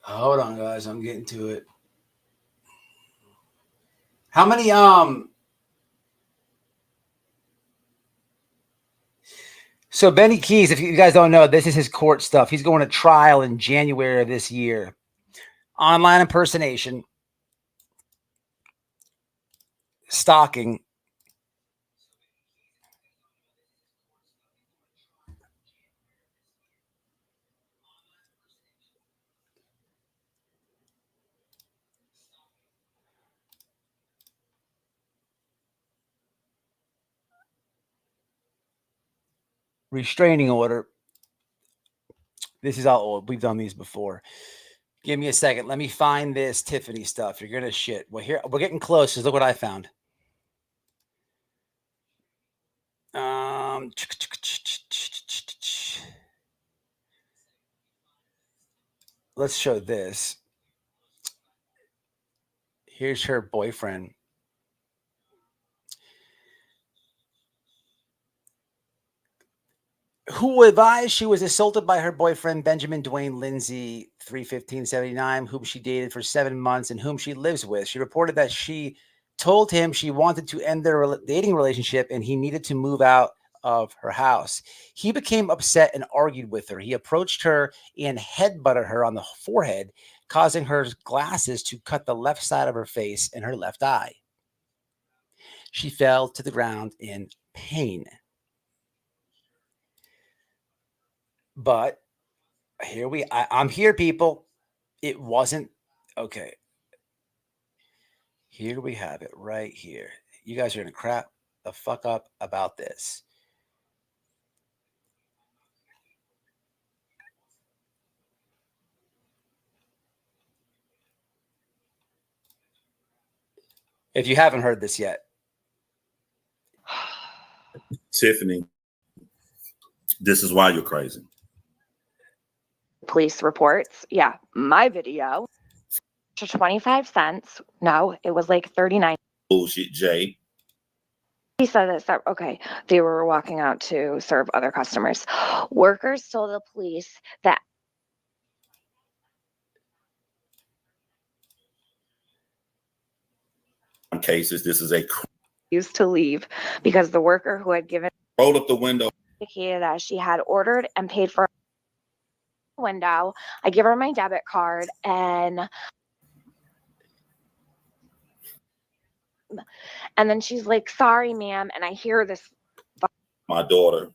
Hold on, guys. I'm getting to it. How many So Benny Keys, if you guys don't know, this is his court stuff. He's going to trial in January of this year. Online impersonation, stalking, restraining order. This is all old. We've done these before. Give me a second. Let me find this Tiffany stuff. You're gonna shit. Well, here we're getting close. Look what I found. Let's show this. Here's her boyfriend. Who advised she was assaulted by her boyfriend, Benjamin Dwayne Lindsay, 31579, whom she dated for 7 months and whom she lives with. She reported that she told him she wanted to end their dating relationship and he needed to move out of her house. He became upset and argued with her. He approached her and headbutted her on the forehead, causing her glasses to cut the left side of her face and her left eye. She fell to the ground in pain. But here I'm here, people. It wasn't okay. Here we have it right here. You guys are gonna crap the fuck up about this. If you haven't heard this yet. Tiffany, this is why you're crazy. Police reports. Yeah, my video to 25 cents. No, it was like 39. Bullshit, Jay. He said that, okay, they were walking out to serve other customers. Workers told the police that in cases, this is a used to leave because the worker who had given roll up the window indicated that she had ordered and paid for a window. I give her my debit card and then she's like, sorry, ma'am. And I hear this. My daughter.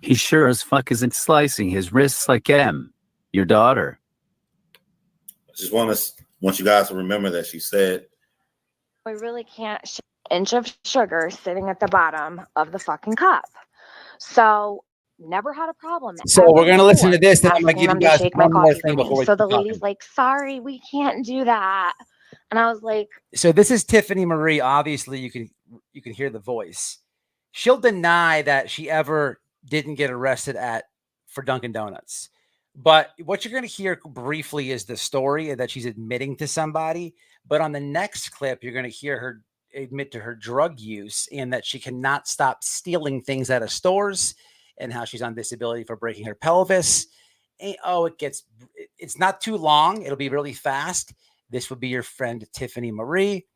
He sure as fuck isn't slicing his wrists like your daughter. I just want you guys to remember that she said, I really can't inch of sugar sitting at the bottom of the fucking cup. So never had a problem. So we're gonna listen to this, then I'm gonna give you guys one more thing before we So the lady's like, sorry, we can't do that. And I was like, so this is Tiffany Marie. Obviously, you can hear the voice. She'll deny that she ever didn't get arrested for Dunkin' Donuts. But what you're going to hear briefly is the story and that she's admitting to somebody. But on the next clip, you're going to hear her admit to her drug use and that she cannot stop stealing things out of stores and how she's on disability for breaking her pelvis. And, it's not too long. It'll be really fast. This will be your friend, Tiffany Marie.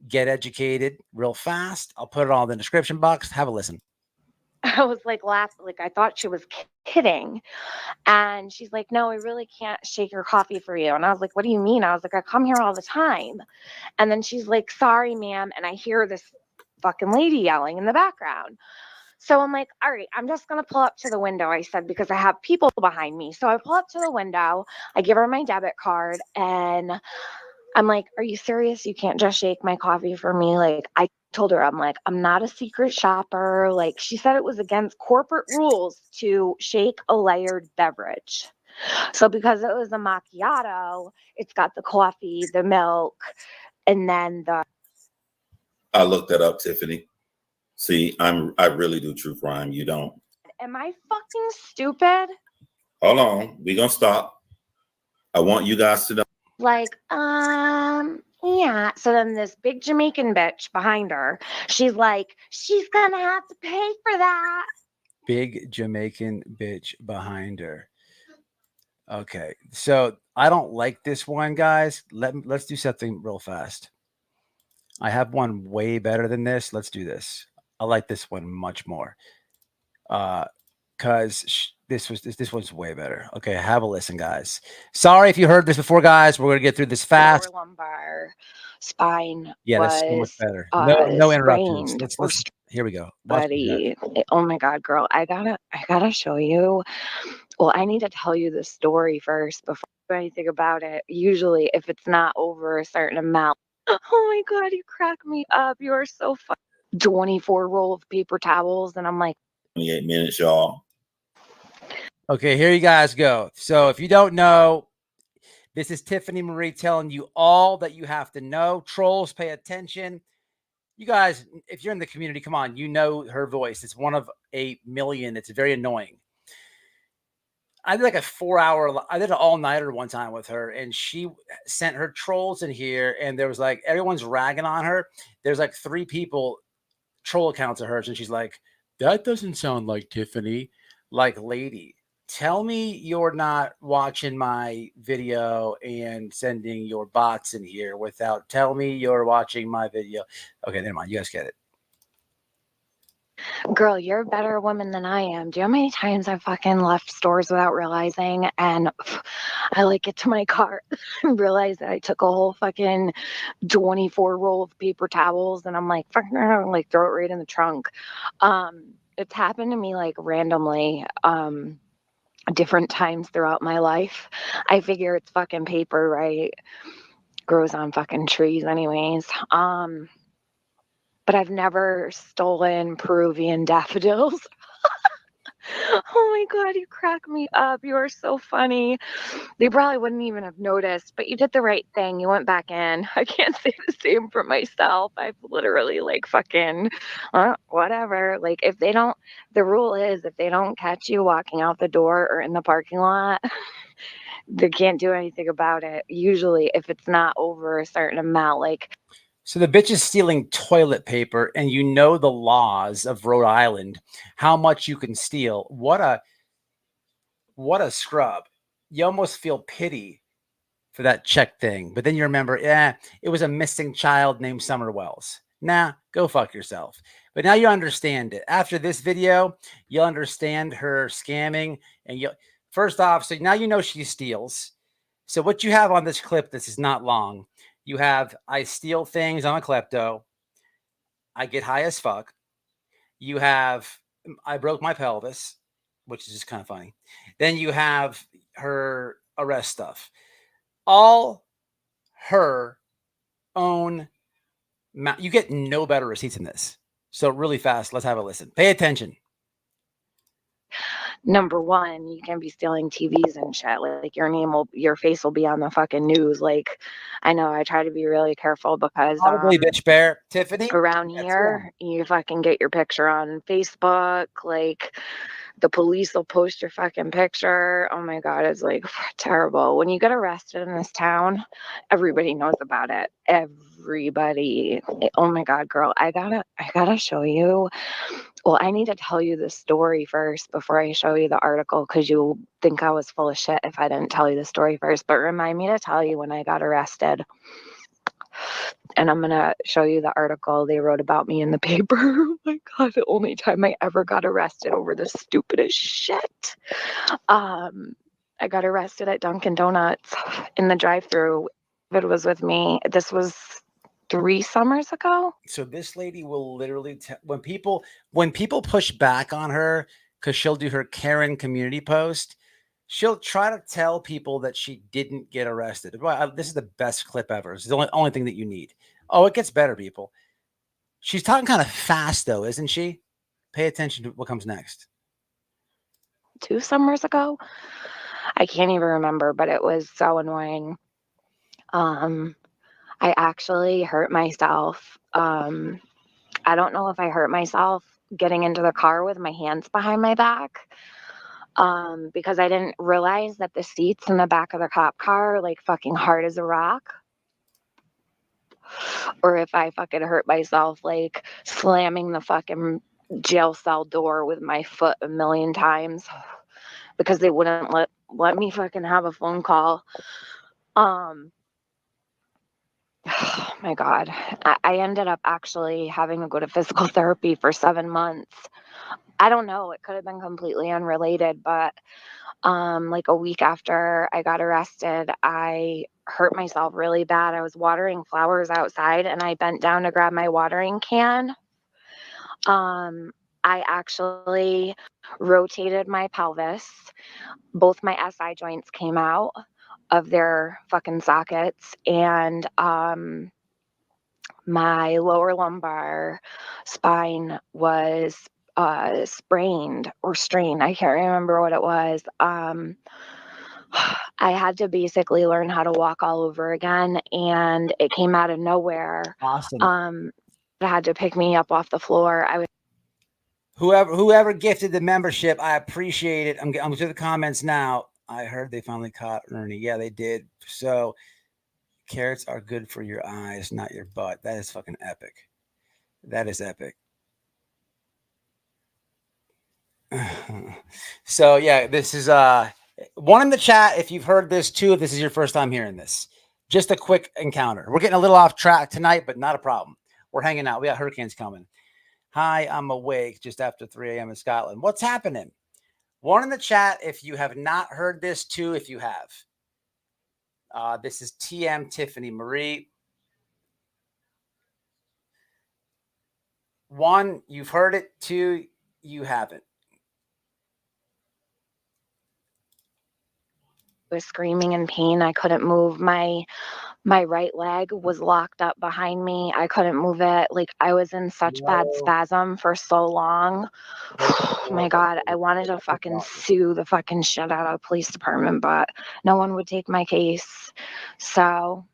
Get educated real fast. I'll put it all in the description box. Have a listen. I was like laughing, like I thought she was kidding. And she's like, no, I really can't shake your coffee for you. And I was like, what do you mean? I was like, I come here all the time. And then she's like, sorry, ma'am. And I hear this fucking lady yelling in the background. So I'm like, all right, I'm just going to pull up to the window, I said, because I have people behind me. So I pull up to the window, I give her my debit card, and I'm like, are you serious? You can't just shake my coffee for me? Like, I told her, I'm like, I'm not a secret shopper. Like, she said it was against corporate rules to shake a layered beverage. So because it was a macchiato, it's got the coffee, the milk, and then I looked that up, Tiffany. See, I really do true crime. You don't. Am I fucking stupid? Hold on. We're going to stop. I want you guys to know. Like, yeah. So then this big Jamaican bitch behind her, she's like, she's gonna have to pay for that. Big Jamaican bitch behind her. Okay, so I don't like this one, guys. Let's do something real fast. I have one way better than this. Let's do this. I like this one much more. Cause this one's way better. Okay, have a listen, guys. Sorry if you heard this before, guys. We're gonna get through this fast. Lower lumbar spine Yeah, that's so much was better. No interruptions. sprained Let's or here we go. Watch me, guys. buddy. Oh my God, girl. I gotta show you. Well, I need to tell you the story first before I do anything about it. Usually if it's not over a certain amount. Oh my God, you crack me up. You are so fun. 24 roll of paper towels. And I'm like, 28 minutes, y'all. Okay, here you guys go. So if you don't know, this is Tiffany Marie telling you all that you have to know. Trolls, pay attention. You guys, if you're in the community, come on, you know her voice. It's one of a million. It's very annoying. I did like a 4-hour, I did an all-nighter one time with her, and she sent her trolls in here, and there was like, everyone's ragging on her. There's like 3 people, troll accounts of hers, and she's like, that doesn't sound like Tiffany. Like, lady, tell me you're not watching my video and sending your bots in here without tell me you're watching my video. Okay, never mind. You guys get it. girl, you're a better woman than I am. Do you know how many times I fucking left stores without realizing? And I like get to my car and realize that I took a whole fucking 24 roll of paper towels, and I'm like, fucking like throw it right in the trunk. It's happened to me like randomly, different times throughout my life. I figure it's fucking paper, right? Grows on fucking trees anyways. But I've never stolen Peruvian daffodils. Oh my God, you crack me up. You are so funny. They probably wouldn't even have noticed, but you did the right thing. You went back in. I can't say the same for myself. I've literally like fucking whatever. Like if they don't, the rule is if they don't catch you walking out the door or in the parking lot, they can't do anything about it. Usually if it's not over a certain amount, like. So the bitch is stealing toilet paper, and you know the laws of Rhode Island, how much you can steal. What a scrub. You almost feel pity for that check thing, but then you remember, it was a missing child named Summer Wells. Nah, go fuck yourself. But now you understand it. After this video, you'll understand her scamming, and you first off, so now you know she steals. So what you have on this clip, this is not long. You have, I steal things, I'm a klepto. I get high as fuck. You have, I broke my pelvis, which is just kind of funny. Then you have her arrest stuff. All her own, you get no better receipts than this. So really fast, let's have a listen. Pay attention. Number one, you can be stealing TVs and shit. Like your face will be on the fucking news. Like, I know I try to be really careful because Probably bitch bear, Tiffany. around here, you fucking get your picture on Facebook. Like, the police will post your fucking picture. Oh my God, it's like terrible. When you get arrested in this town, everybody knows about it. Everybody. Oh my God, girl, I gotta show you. Well, I need to tell you the story first before I show you the article, because you'll think I was full of shit if I didn't tell you the story first. But remind me to tell you when I got arrested. And I'm going to show you the article they wrote about me in the paper. Oh my God, the only time I ever got arrested over the stupidest shit. I got arrested at Dunkin' Donuts in the drive-thru. It was with me. This was 3 summers ago. So this lady will literally when people push back on her because she'll do her Karen community post, she'll try to tell people that she didn't get arrested. This is the best clip ever. It's the only thing that you need. Oh, it gets better, people. She's talking kind of fast though, isn't she? Pay attention to what comes next. 2 summers ago. I can't even remember, but it was so annoying. I actually hurt myself. I don't know if I hurt myself getting into the car with my hands behind my back, because I didn't realize that the seats in the back of the cop car are like fucking hard as a rock. Or if I fucking hurt myself like slamming the fucking jail cell door with my foot a million times because they wouldn't let me fucking have a phone call. Oh my God. I ended up actually having to go to physical therapy for 7 months. I don't know. It could have been completely unrelated, but like a week after I got arrested, I hurt myself really bad. I was watering flowers outside and I bent down to grab my watering can. I actually rotated my pelvis. Both my SI joints came out of their fucking sockets, and my lower lumbar spine was sprained or strained. I can't remember what it was. I had to basically learn how to walk all over again, and it came out of nowhere. Awesome. It had to pick me up off the floor. I was Whoever gifted the membership, I appreciate it. I'm to the comments now. I heard they finally caught Ernie. Yeah, they did. So carrots are good for your eyes, not your butt. That is fucking epic. That is epic. So yeah, this is one in the chat. If you've heard this too, if this is your first time hearing this, just a quick encounter. We're getting a little off track tonight, but not a problem. We're hanging out. We got hurricanes coming. Hi, I'm awake just after 3 a.m. in Scotland. What's happening? One in the chat if you have not heard this, two if you have. This is TM Tiffany Marie. One, you've heard it. Two, you haven't. I was screaming in pain. I couldn't move. My right leg was locked up behind me. I couldn't move it. Like, I was in such bad spasm for so long. Oh my God, I wanted to fucking sue the fucking shit out of the police department, but no one would take my case. So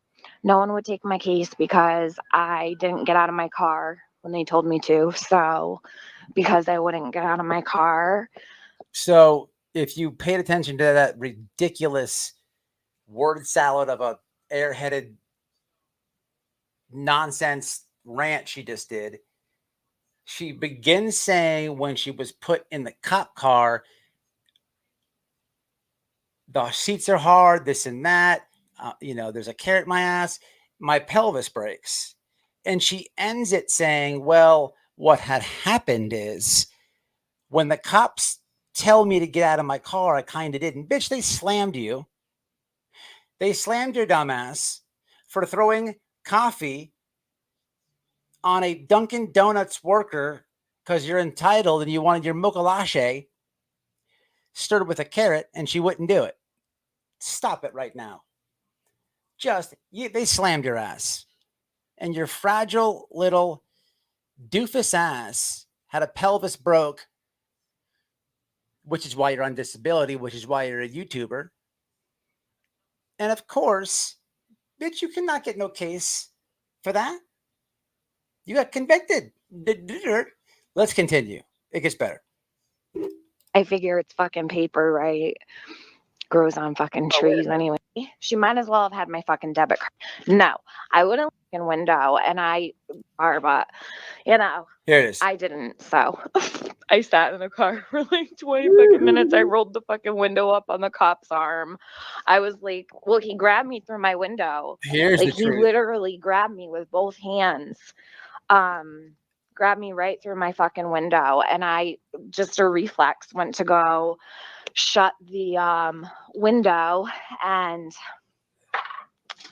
no one would take my case because I didn't get out of my car when they told me to. So because I wouldn't get out of my car. So if you paid attention to that ridiculous word salad of a airheaded nonsense rant she just did, she begins saying when she was put in the cop car, the seats are hard, this and that. There's a carrot in my ass. My pelvis breaks. And she ends it saying, well, what had happened is when the cops tell me to get out of my car, I kind of didn't. Bitch, they slammed you. They slammed your dumbass for throwing coffee on a Dunkin' Donuts worker because you're entitled and you wanted your mocha latte stirred with a carrot and she wouldn't do it. Stop it right now. They slammed your ass. And your fragile little doofus ass had a pelvis broke, which is why you're on disability, which is why you're a YouTuber. And of course, bitch, you cannot get no case for that. You got convicted. Let's continue. It gets better. I figure it's fucking paper, right? Grows on fucking trees anyway. She might as well have had my fucking debit card. No, I wouldn't look in window, and but here it is. I didn't. So I sat in the car for like 20 fucking minutes. I rolled the fucking window up on the cop's arm. I was like, well, he grabbed me through my window. Here's like the he truth. literally grabbed me with both hands. Grabbed me right through my fucking window, and I just a reflex went to go shut the window, and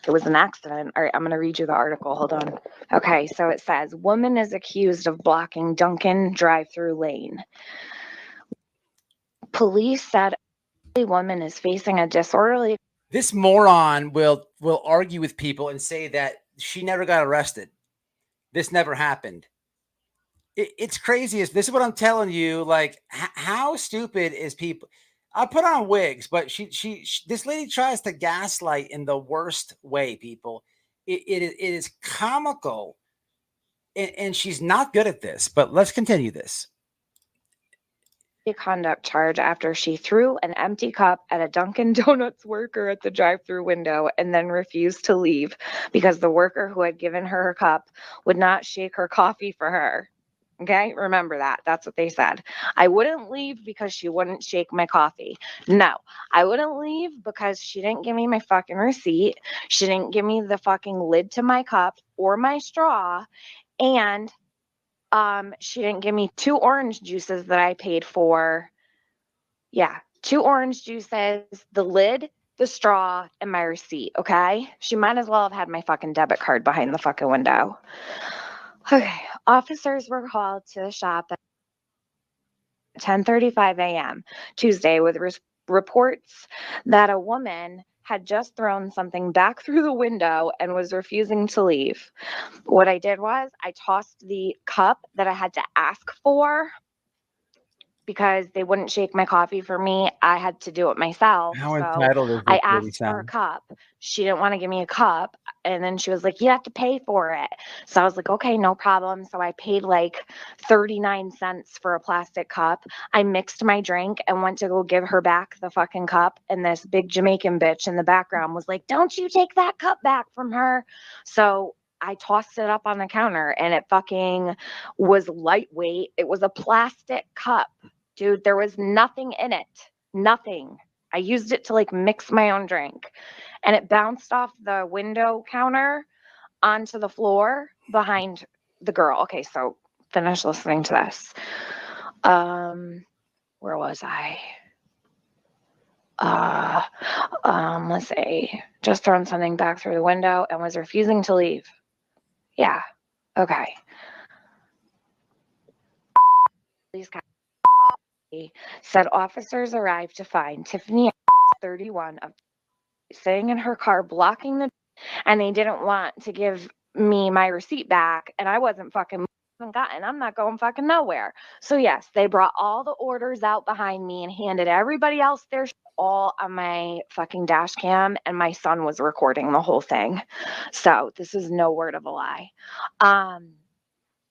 it was an accident. All right, I'm going to read you the article. Hold on. Okay, so it says, woman is accused of blocking Dunkin' drive-through lane. Police said a woman is facing a disorderly... This moron will argue with people and say that she never got arrested. This never happened. It's crazy. This is what I'm telling you. Like, how stupid is people? I put on wigs, but she this lady tries to gaslight in the worst way, people. It is comical, and she's not good at this. But let's continue this. Conduct charge after she threw an empty cup at a Dunkin' Donuts worker at the drive-through window and then refused to leave because the worker who had given her cup would not shake her coffee for her. Okay, remember that. That's what they said. I wouldn't leave because she wouldn't shake my coffee. No, I wouldn't leave because she didn't give me my fucking receipt. She didn't give me the fucking lid to my cup or my straw. And she didn't give me 2 orange juices that I paid for. Yeah, 2 orange juices, the lid, the straw, and my receipt. Okay, she might as well have had my fucking debit card behind the fucking window. Okay, officers were called to the shop at 10:35 a.m. Tuesday with reports that a woman had just thrown something back through the window and was refusing to leave. What I did was I tossed the cup that I had to ask for because they wouldn't shake my coffee for me. I had to do it myself. How So entitled is I this lady asked for a sound? cup. She didn't want to give me a cup. And then she was like, you have to pay for it. So I was like, okay, no problem. So I paid like 39 cents for a plastic cup. I mixed my drink and went to go give her back the fucking cup. And this big Jamaican bitch in the background was like, don't you take that cup back from her. So I tossed it up on the counter and it fucking was lightweight. It was a plastic cup. Dude, there was nothing in it. Nothing. I used it to like mix my own drink. And it bounced off the window counter onto the floor behind the girl. Okay, so finish listening to this. Where was I? Let's see. Just thrown something back through the window and was refusing to leave. Yeah. Okay. Police said officers arrived to find Tiffany 31 of sitting in her car blocking the, and they didn't want to give me my receipt back, and I wasn't fucking gotten. I'm not going fucking nowhere. So yes, they brought all the orders out behind me and handed everybody else their all on my fucking dash cam, and my son was recording the whole thing. So this is no word of a lie.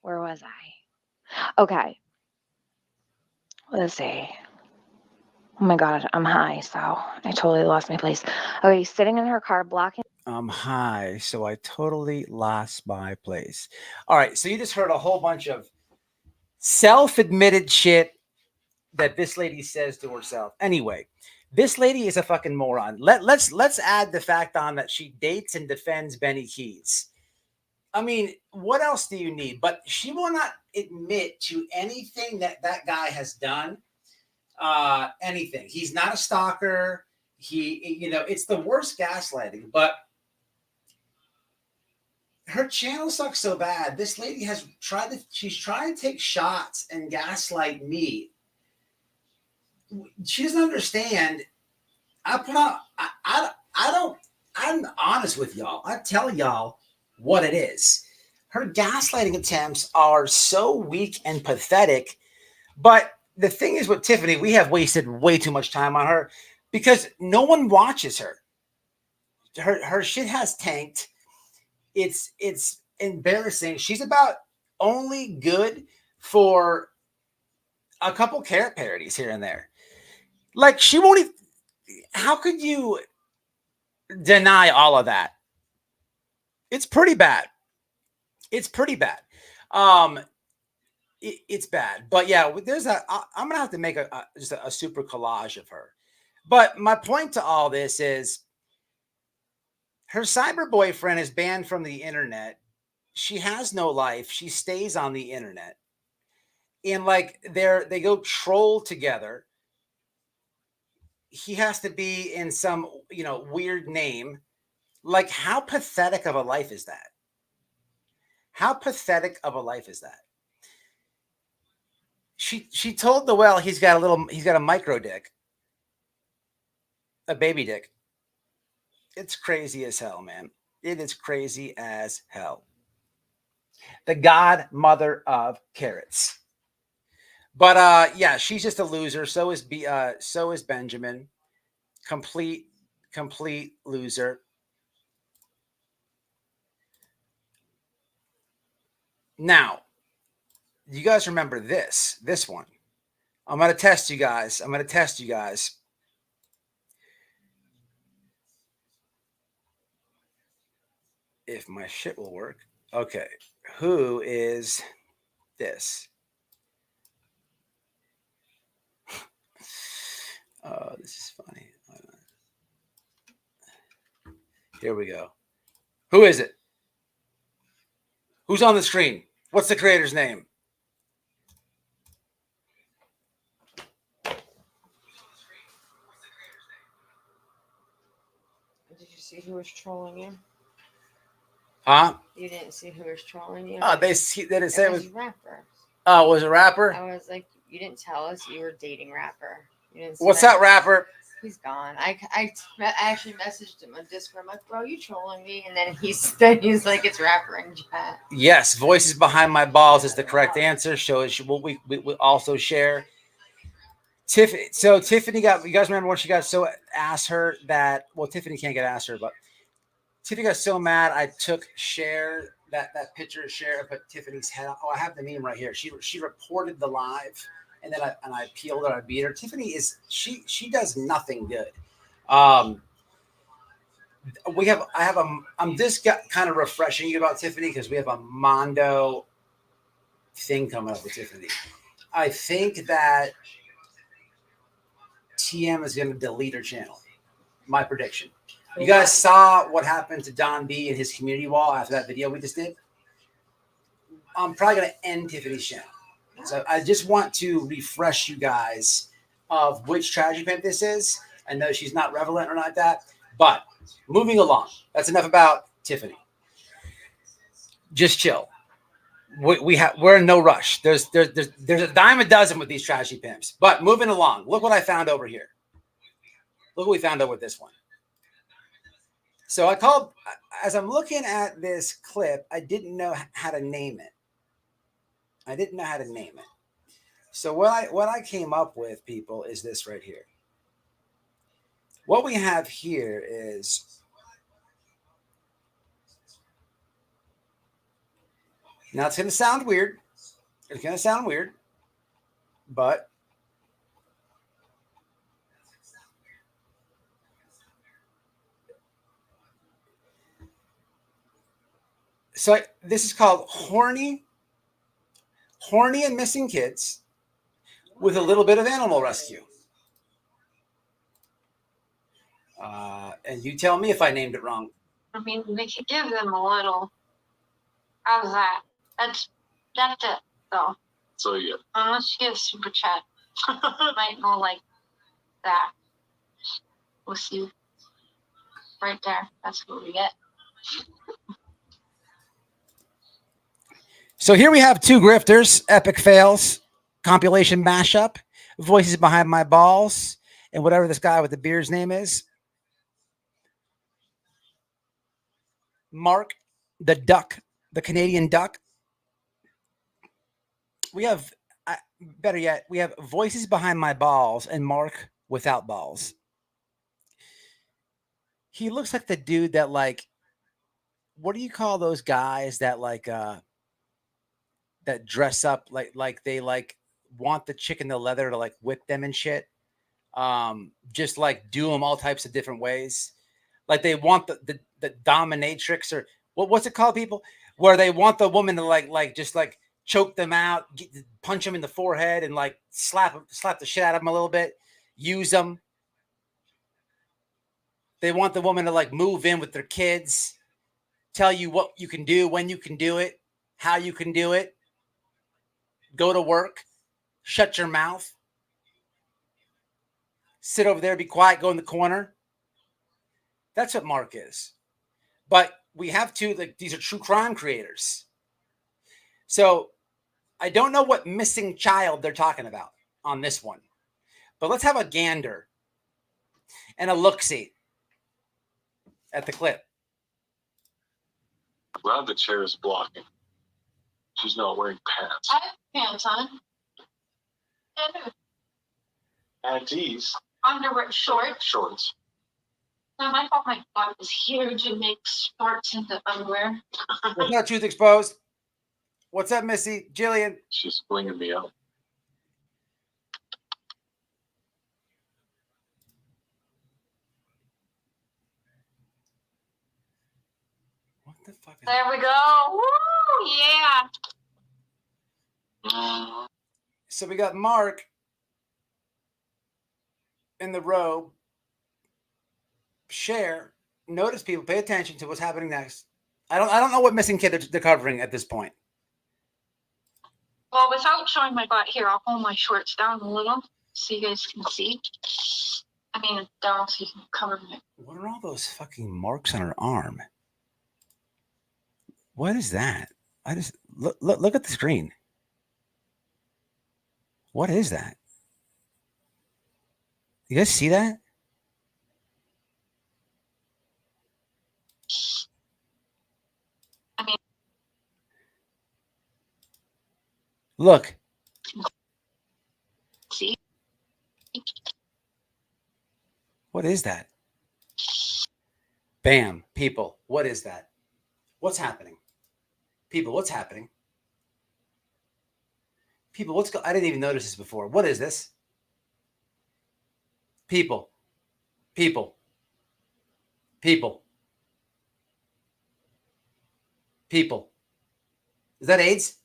Where was I? Okay. Let's see. Oh my God, I'm high, so I totally lost my place. Okay, sitting in her car blocking. I'm high, so I totally lost my place. All right, so you just heard a whole bunch of self-admitted shit that this lady says to herself. Anyway, this lady is a fucking moron. Let's add the fact on that she dates and defends Benny Keys. I mean, what else do you need? But she will not admit to anything that that guy has done. Anything. He's not a stalker. It's the worst gaslighting. But her channel sucks so bad. This lady she's trying to take shots and gaslight me. She doesn't understand. I'm honest with y'all. I tell y'all what it is. Her gaslighting attempts are so weak and pathetic. But the thing is with Tiffany, we have wasted way too much time on her because no one watches her. Her shit has tanked. It's embarrassing. She's about only good for a couple carrot parodies here and there. Like she won't even, how could you deny all of that? It's pretty bad. It's pretty bad. It's bad. But yeah, I'm gonna have to make just a super collage of her. But my point to all this is her cyber boyfriend is banned from the internet. She has no life. She stays on the internet. And like they go troll together. He has to be in some, weird name. Like, how pathetic of a life is that? How pathetic of a life is that? She told Noel he's got a micro dick. A baby dick. It's crazy as hell, man. It is crazy as hell. The godmother of carrots. But yeah, she's just a loser. So is Benjamin. Complete loser. Now, you guys remember this one. I'm going to test you guys. If my shit will work. Okay. Who is this? Oh, this is funny. Here we go. Who is it? Who's on the screen? What's the creator's name? Did you see who was trolling you? Huh? You didn't see who was trolling you? Oh, they didn't say it was a rapper. Oh, it was a rapper? I was like, you didn't tell us you were dating rapper. You didn't. What's that rapper? He's gone. I actually messaged him on Discord. I'm like, bro, you trolling me? And then he's like, it's rapper in chat. Yes, voices behind my balls is the correct answer. So it should, we also share. Tiffany got. You guys remember when she got so asked her that? Well, Tiffany can't get asked her, but Tiffany got so mad. I took share that picture of Cher and put Tiffany's head on. Oh, I have the meme right here. She reported the live, and then I peeled her. I beat her. Tiffany is she does nothing good. I'm this kind of refreshing you about Tiffany because we have a Mondo thing coming up with Tiffany. I think that TM is going to delete her channel. My prediction. You guys saw what happened to Don B and his community wall after that video we just did. I'm probably going to end Tiffany's channel. So I just want to refresh you guys of which tragedy pimp this is. I know she's not relevant or not like that, but moving along. That's enough about Tiffany. Just chill. We're in no rush. There's a dime a dozen with these tragedy pimps. But moving along, look what I found over here. Look what we found over this one. So as I'm looking at this clip, I didn't know how to name it. So what I came up with, people, is this right here. What we have here is, now it's going to sound weird. But so this is called Horny and Missing Kids with a little bit of animal rescue. And you tell me if I named it wrong. I mean, we could give them a little. How's that? That's it, though. So yeah. Let's give super chat. Might go like that. We'll see. Right there. That's what we get. So here we have two grifters, epic fails, compilation mashup, voices behind my balls, and whatever this guy with the beard's name is. Mark, the duck, the Canadian duck. We have, better yet, we have voices behind my balls and Mark without balls. He looks like the dude that, like, what do you call those guys that like that dress up like they like want the chick in the leather to like whip them and shit? Just like do them all types of different ways. Like they want the dominatrix, or what's it called, people? Where they want the woman to like just like choke them out, punch them in the forehead, and like slap the shit out of them a little bit, use them. They want the woman to like move in with their kids, tell you what you can do, when you can do it, how you can do it. Go to work, shut your mouth, sit over there, be quiet, go in the corner. That's what Mark is. But we have two, like, these are true crime creators. So I don't know what missing child they're talking about on this one. But let's have a gander and a look-see at the clip. Glad the chair is blocking. She's not wearing pants. I have pants on. And these Underwear, shorts. shorts. No, I thought my butt was huge and makes shorts into underwear. What's that, Truth Exposed? What's up, Missy? Jillian? She's flinging me out. What the fuck? There we go. Woo! Yeah. So we got Mark in the robe, share, notice people, pay attention to what's happening next. I don't know what missing kid they're covering at this point. Well, without showing my butt here, I'll pull my shorts down a little so you guys can see. I mean, down so you can cover me. What are all those fucking marks on her arm? What is that? I just look at the screen. What is that? You guys see that? I mean, look. See? What is that? Bam, people. What is that? What's happening? People, what's happening? People, I didn't even notice this before. What is this? People. People. People. People. Is that AIDS?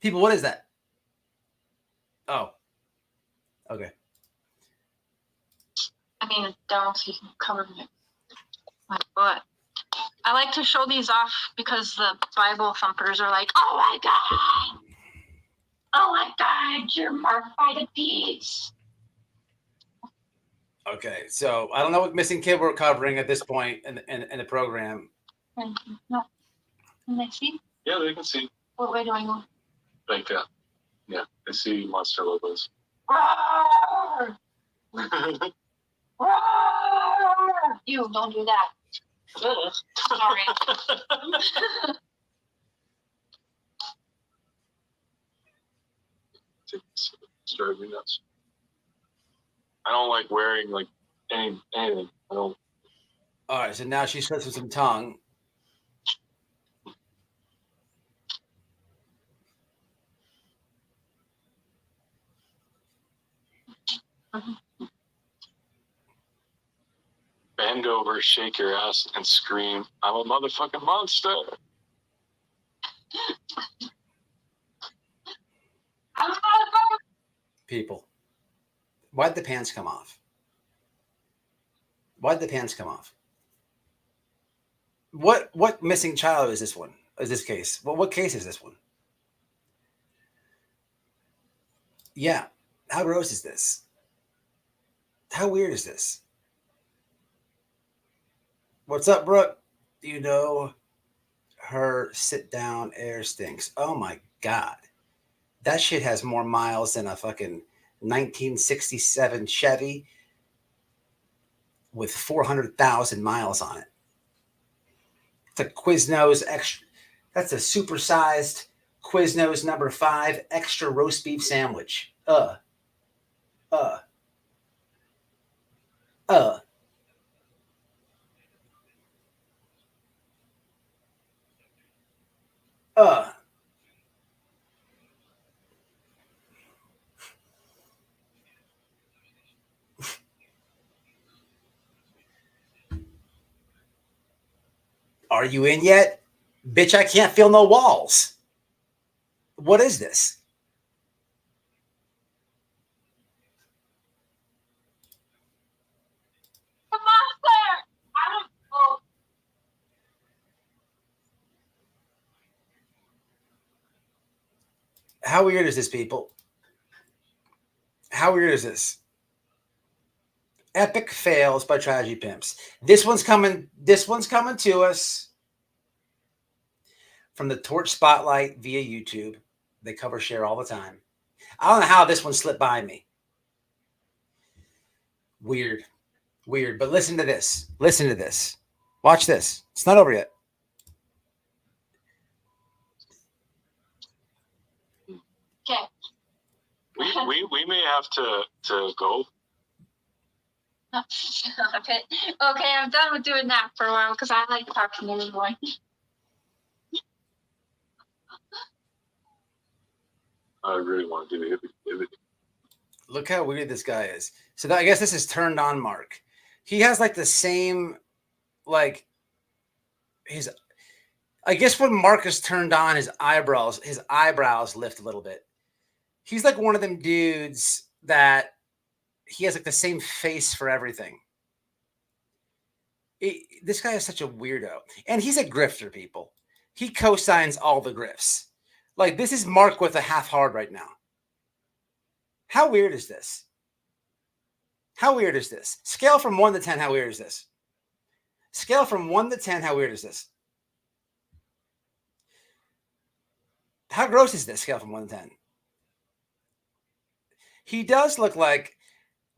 People, what is that? Oh. Okay. I mean, down so you can cover my butt. I like to show these off because the Bible thumpers are like, oh my God. Oh my God, you're marked by the beast. Okay, so I don't know what missing kid we're covering at this point in the program. No. Can they see? Yeah, they can see. What way do I go? Like that. Yeah, they see monster logos. Roar! Roar! You don't do that. Sorry. It's driving me nuts. I don't like wearing like anything. I don't. All right, so now she starts with some tongue. Bend over, shake your ass, and scream, I'm a motherfucking monster. People. Why'd the pants come off? Why'd the pants come off? What missing child is this one? Is this case? What case is this one? Yeah. How gross is this? How weird is this? What's up, Brooke? You know her sit down air stinks. Oh my God. That shit has more miles than a fucking 1967 Chevy with 400,000 miles on it. It's a Quiznos extra. That's a supersized Quiznos number 5 extra roast beef sandwich. Are you in yet? Bitch, I can't feel no walls. What is this? The monster! I don't know. How weird is this, people? How weird is this? Epic fails by Tragedy Pimps. This one's coming to us from the Torch Spotlight via YouTube. They cover share all the time. I don't know how this one slipped by me. Weird. But listen to this. Watch this. It's not over yet. Okay. We may have to go. Okay, I'm done with doing that for a while because I like talking to everyone. I really want to do it. Look how weird this guy is. So I guess this is turned on Mark. He has like the same, like I guess when Marcus turned on, his eyebrows lift a little bit. He's like one of them dudes that he has like the same face for everything. This guy is such a weirdo. And he's a grifter, people. He co-signs all the grifts. Like, this is Mark with a half hard right now. How weird is this? How weird is this? Scale from 1 to 10, how weird is this? Scale from 1 to 10, how weird is this? How gross is this? Scale from 1 to 10. He does look like,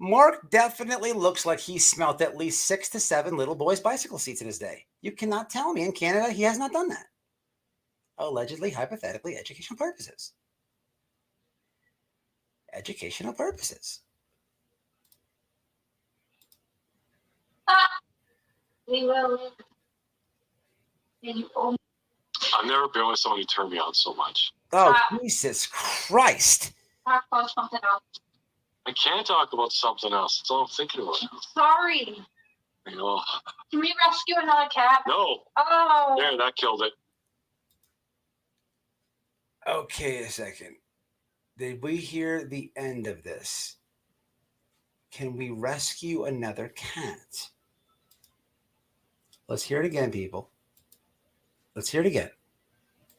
Mark definitely looks like he smelt at least 6 to 7 little boys' bicycle seats in his day. You cannot tell me in Canada he has not done that. Allegedly, hypothetically, educational purposes. Educational purposes. I've never been with somebody who turned me on so much. Oh, Jesus Christ. Talk about something else. I can't talk about something else. That's all I'm thinking about. Sorry. You know. Can we rescue another cat? No. Oh. There, that killed it. Okay, a second. Did we hear the end of this? Can we rescue another cat? Let's hear it again, people. Let's hear it again.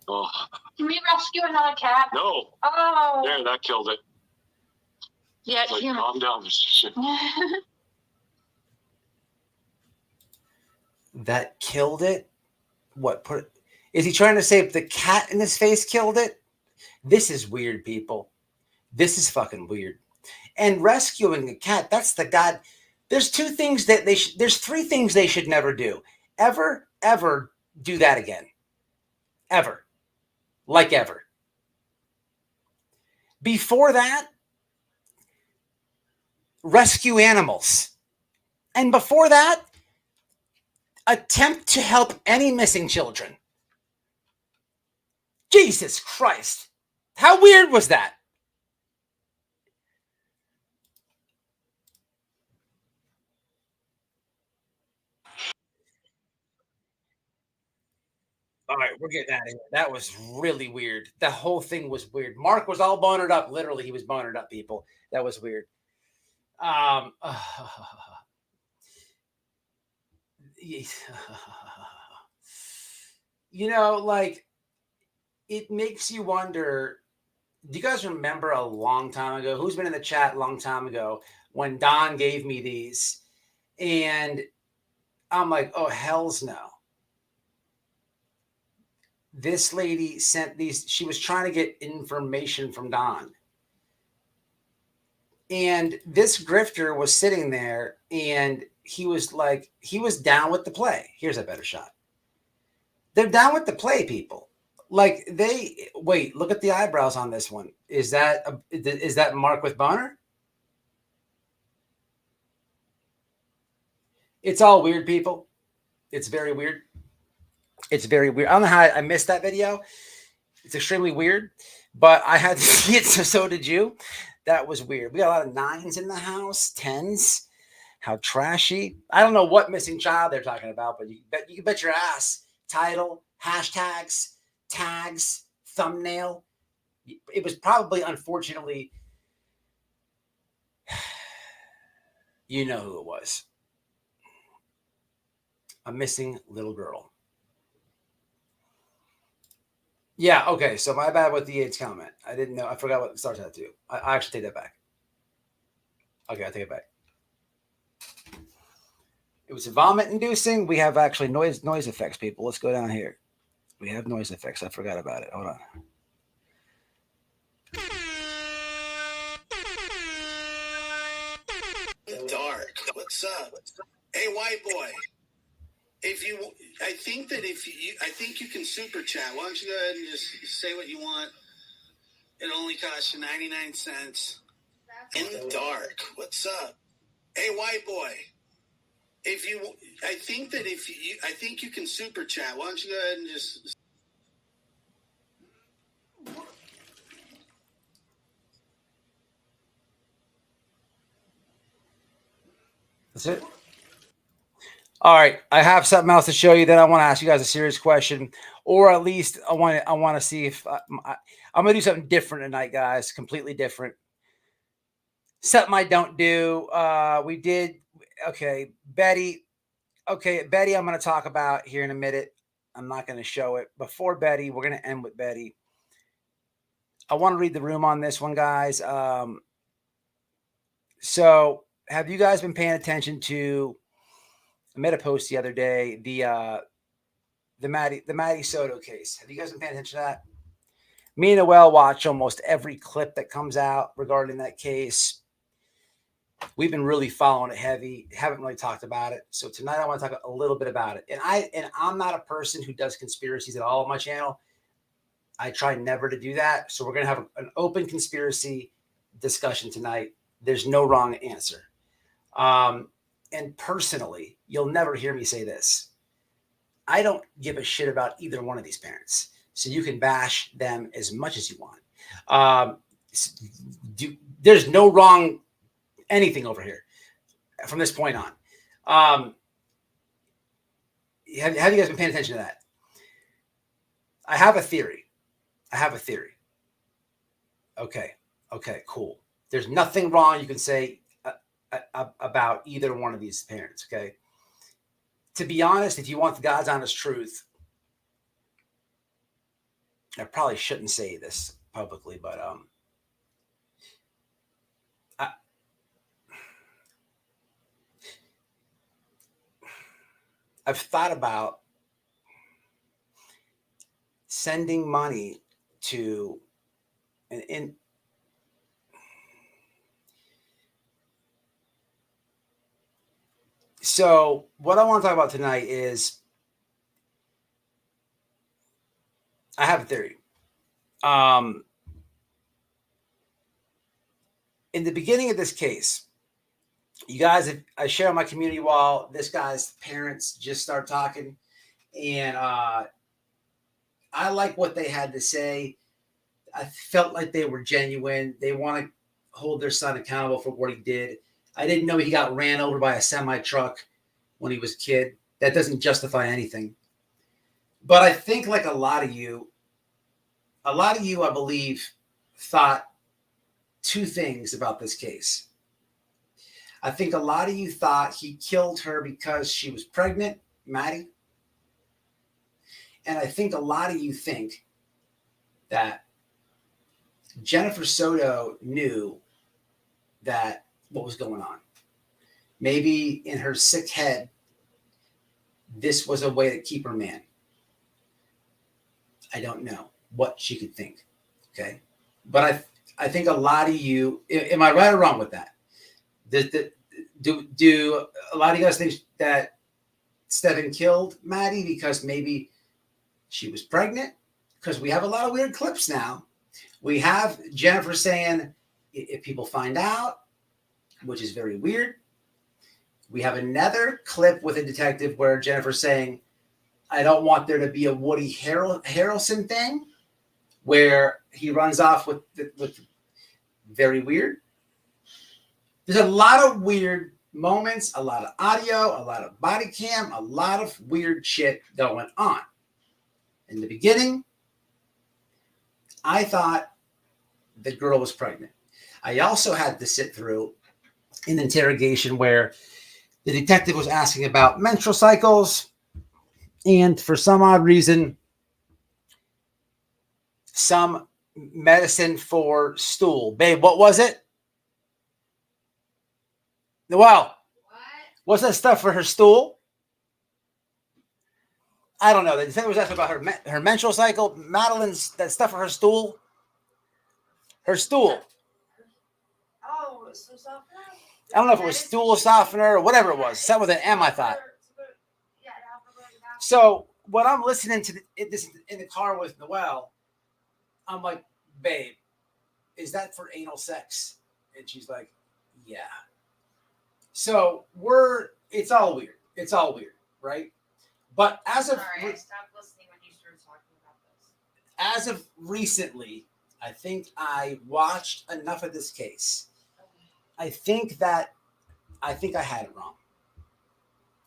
Oh. Can we rescue another cat? No. Oh. There, that killed it. Yeah, like, calm down, Mr. Shit. That killed it? What? Is he trying to say the cat in his face killed it? This is weird, people. This is fucking weird. And rescuing a cat, that's the god. There's 2 things that there's 3 things they should never do. Ever do that again. Ever. Like ever. Before that, rescue animals. And before that, attempt to help any missing children. Jesus Christ. How weird was that? All right, we're getting out of here. That was really weird. The whole thing was weird. Mark was all bonered up. Literally, he was bonered up, people. That was weird. You know, like, it makes you wonder. Do you guys remember a long time ago? Who's been in the chat a long time ago when Don gave me these? And I'm like, oh, hell's no. This lady sent these. She was trying to get information from Don. And this grifter was sitting there and he was like, he was down with the play. Here's a better shot. They're down with the play, people. Like wait, look at the eyebrows on this one. Is that Mark with boner? It's all weird, people. It's very weird. It's very weird. I don't know how I missed that video. It's extremely weird, but I had to see it, so did you. That was weird. We got a lot of 9s in the house, 10s. How trashy. I don't know what missing child they're talking about, but you can bet your ass. Title, hashtags, tags, thumbnail. It was probably, unfortunately, you know who it was. A missing little girl. Yeah, okay, so my bad with the AIDS comment. I didn't know. I forgot what the stars had to do. I actually take that back. Okay, I take it back. It was vomit-inducing. We have actually noise effects, people. Let's go down here. We have noise effects. I forgot about it. Hold on. Dark. What's up? Hey, white boy. I think you can super chat. Why don't you go ahead and just say what you want? It only costs you 99 cents. In the dark. What's up? Hey, white boy. I think you can super chat. Why don't you go ahead and just. That's it. All right, I have something else to show you. Then I want to ask you guys a serious question, or at least I want to see if I'm gonna do something different tonight, guys. Completely different. Something I don't do. We did okay, Betty. Okay, Betty, I'm gonna talk about here in a minute. I'm not gonna show it before Betty. We're gonna end with Betty. I want to read the room on this one, guys. So have you guys been paying attention to? I made a post the other day. The Maddie Soto case. Have you guys been paying attention to that? Me and Noel watch almost every clip that comes out regarding that case. We've been really following it heavy. Haven't really talked about it. So tonight I want to talk a little bit about it. And I'm not a person who does conspiracies at all on my channel. I try never to do that. So we're going to have an open conspiracy discussion tonight. There's no wrong answer. And personally, you'll never hear me say this. I don't give a shit about either one of these parents. So you can bash them as much as you want. There's no wrong anything over here from this point on. Have you guys been paying attention to that? I have a theory. Okay, cool. There's nothing wrong you can say about either one of these parents, okay? To be honest, if you want the God's honest truth, I probably shouldn't say this publicly, but I've thought about sending money to so what I want to talk about tonight is I have a theory. In the beginning of this case, you guys, I share on my community wall, this guy's parents just start talking, and I like what they had to say. I felt like they were genuine. They want to hold their son accountable for what he did. I didn't know he got ran over by a semi-truck when he was a kid. That doesn't justify anything. But I think like a lot of you, I believe, thought two things about this case. I think a lot of you thought he killed her because she was pregnant, Maddie. And I think a lot of you think that Jennifer Soto knew that what was going on. Maybe in her sick head, this was a way to keep her man. I don't know what she could think. Okay. But I think a lot of you, am I right or wrong with that? Do a lot of you guys think that Stephen killed Maddie because maybe she was pregnant? Because we have a lot of weird clips now. We have Jennifer saying, if people find out, which is very weird. We have another clip with a detective where Jennifer's saying, I don't want there to be a Woody Harrelson thing where he runs off with very weird. There's a lot of weird moments, a lot of audio, a lot of body cam, a lot of weird shit going on. In the beginning, I thought the girl was pregnant. I also had to sit through an interrogation where the detective was asking about menstrual cycles, and for some odd reason, some medicine for stool. Babe, what was it? Well, what's that stuff for her stool? I don't know. The detective was asking about her menstrual cycle. Madeline's that stuff for her stool. Her stool. Oh, so softener? I don't know if it was stool softener or whatever it was. Something with an M, I thought. So when I'm listening to this in the car with Noelle, I'm like, babe, is that for anal sex? And she's like, yeah. So it's all weird. It's all weird, right? But as of Sorry, I stopped listening when you started talking about this. As of recently, I think I watched enough of this case. I think I had it wrong.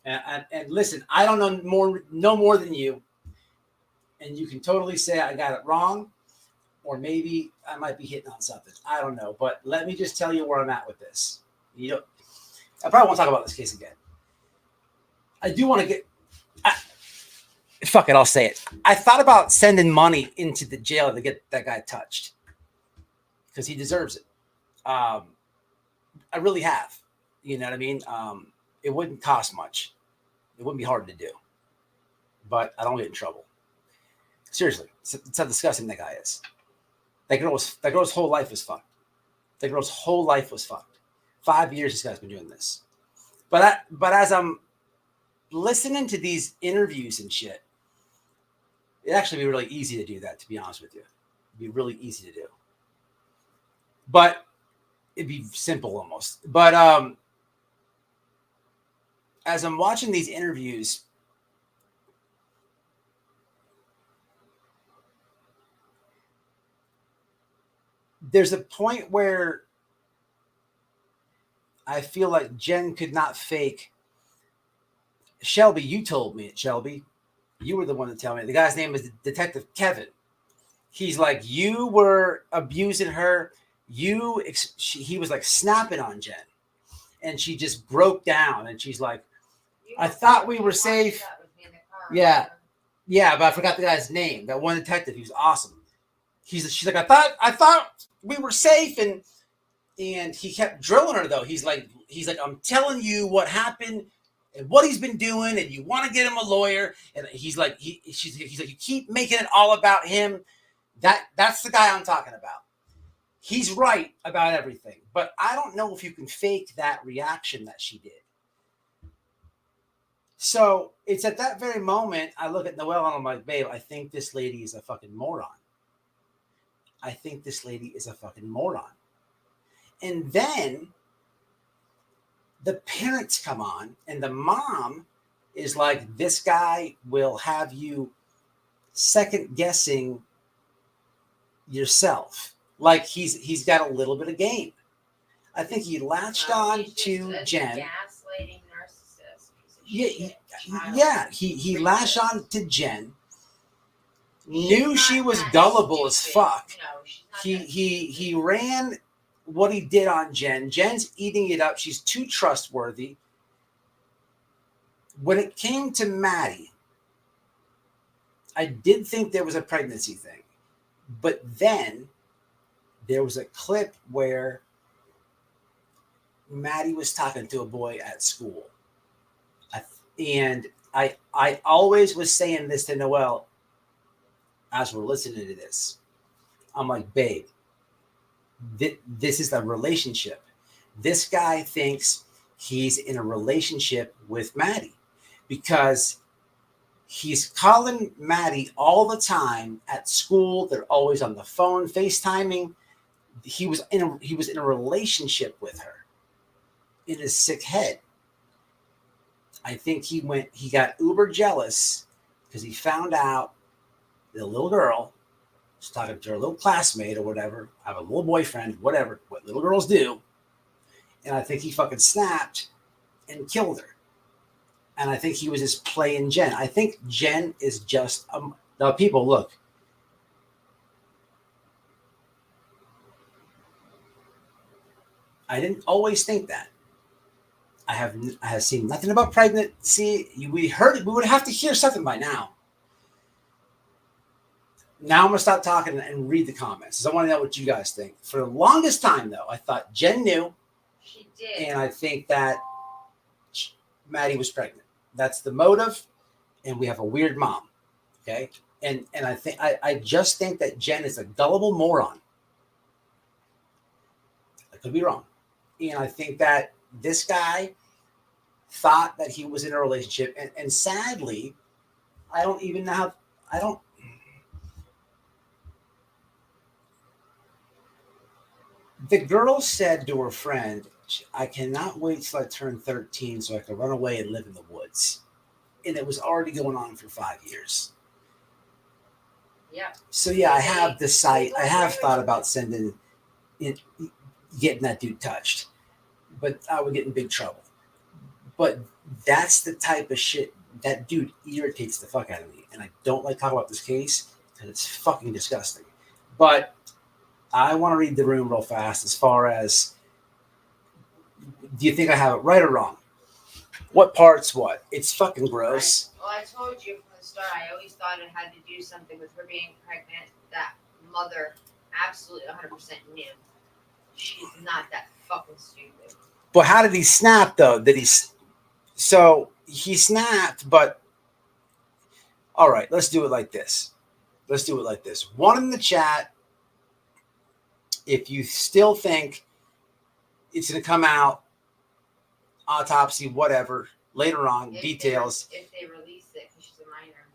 And listen, I don't know more than you, and you can totally say I got it wrong, or maybe I might be hitting on something. I don't know, but let me just tell you where I'm at with this. I probably won't talk about this case again. I do want to get. Fuck it, I'll say it. I thought about sending money into the jail to get that guy touched because he deserves it. I really have. You know what I mean? It wouldn't cost much. It wouldn't be hard to do. But I don't get in trouble. Seriously, it's how disgusting that guy is. That girl's whole life is fucked. That girl's whole life was fucked. 5 years this guy's been doing this. But as I'm listening to these interviews and shit, it'd actually be really easy to do that, to be honest with you. It'd be really easy to do. But it'd be simple almost. But as I'm watching these interviews, there's a point where I feel like Jen could not fake. Shelby, you told me it, Shelby. You were the one to tell me. The guy's name is Detective Kevin. He's like, you were abusing her. He was like snapping on Jen. And she just broke down. And she's like, I thought we were safe. Yeah. Yeah, but I forgot the guy's name. That one detective. He was awesome. She's like, I thought we were safe. And he kept drilling her, though. He's like, I'm telling you what happened and what he's been doing, and you want to get him a lawyer. And he's like, he's like, you keep making it all about him. That's the guy I'm talking about. He's right about everything, but I don't know if you can fake that reaction that she did. So it's at that very moment I look at Noelle and I'm like, babe, I think this lady is a fucking moron. I think this lady is a fucking moron. And then the parents come on and the mom is like, this guy will have you second guessing yourself. Like he's got a little bit of game. I think he latched on to Jen. Gaslighting narcissist. Yeah. He latched on to Jen. Knew she was gullible as fuck. He ran what he did on Jen. Jen's eating it up. She's too trustworthy. When it came to Maddie, I did think there was a pregnancy thing. But then there was a clip where Maddie was talking to a boy at school. And I always was saying this to Noelle as we're listening to this. I'm like, babe, this is a relationship. This guy thinks he's in a relationship with Maddie because he's calling Maddie all the time at school. They're always on the phone, FaceTiming. He was in a relationship with her in his sick head. I think he got uber jealous because he found out the little girl was talking to her little classmate or whatever. I have a little boyfriend, whatever, what little girls do. And I think he fucking snapped and killed her. And I think he was just playing Jen. I think Jen is just now people look. I didn't always think that. I have seen nothing about pregnancy. We would have to hear something by now. Now I'm gonna stop talking and read the comments. I want to know what you guys think. For the longest time, though, I thought Jen knew. She did. And I think that Maddie was pregnant. That's the motive, and we have a weird mom. Okay, and I just think that Jen is a gullible moron. I could be wrong, and I think that this guy thought that he was in a relationship, and sadly, I don't even know how. I don't. The girl said to her friend, I cannot wait till I turn 13 so I can run away and live in the woods. And it was already going on for 5 years. Yeah. So yeah, I have thought about getting that dude touched, but I would get in big trouble. But that's the type of shit that dude irritates the fuck out of me. And I don't like talking about this case because it's fucking disgusting. But I want to read the room real fast as far as, do you think I have it right or wrong? What part's what? It's fucking gross. I told you from the start, I always thought it had to do something with her being pregnant. That mother absolutely 100% knew. She's not that fucking stupid. But how did he snap, though? So he snapped, but all right, let's do it like this. One in the chat, if you still think it's going to come out, autopsy, whatever, later on, details. If they release it, because she's a minor.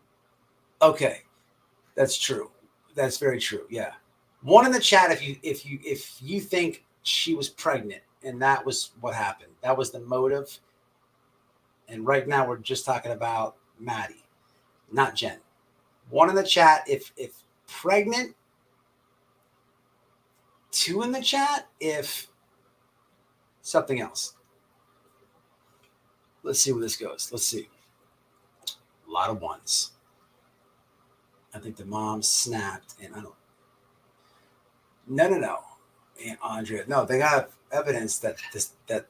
Okay, that's true. That's very true. Yeah. One in the chat, if you think she was pregnant and that was what happened, that was the motive. And right now we're just talking about Maddie, not Jen. One in the chat, if pregnant. Two in the chat, if something else. Let's see where this goes. Let's see. A lot of ones. I think the mom snapped, and I don't. No. And Andrea, no, they got evidence that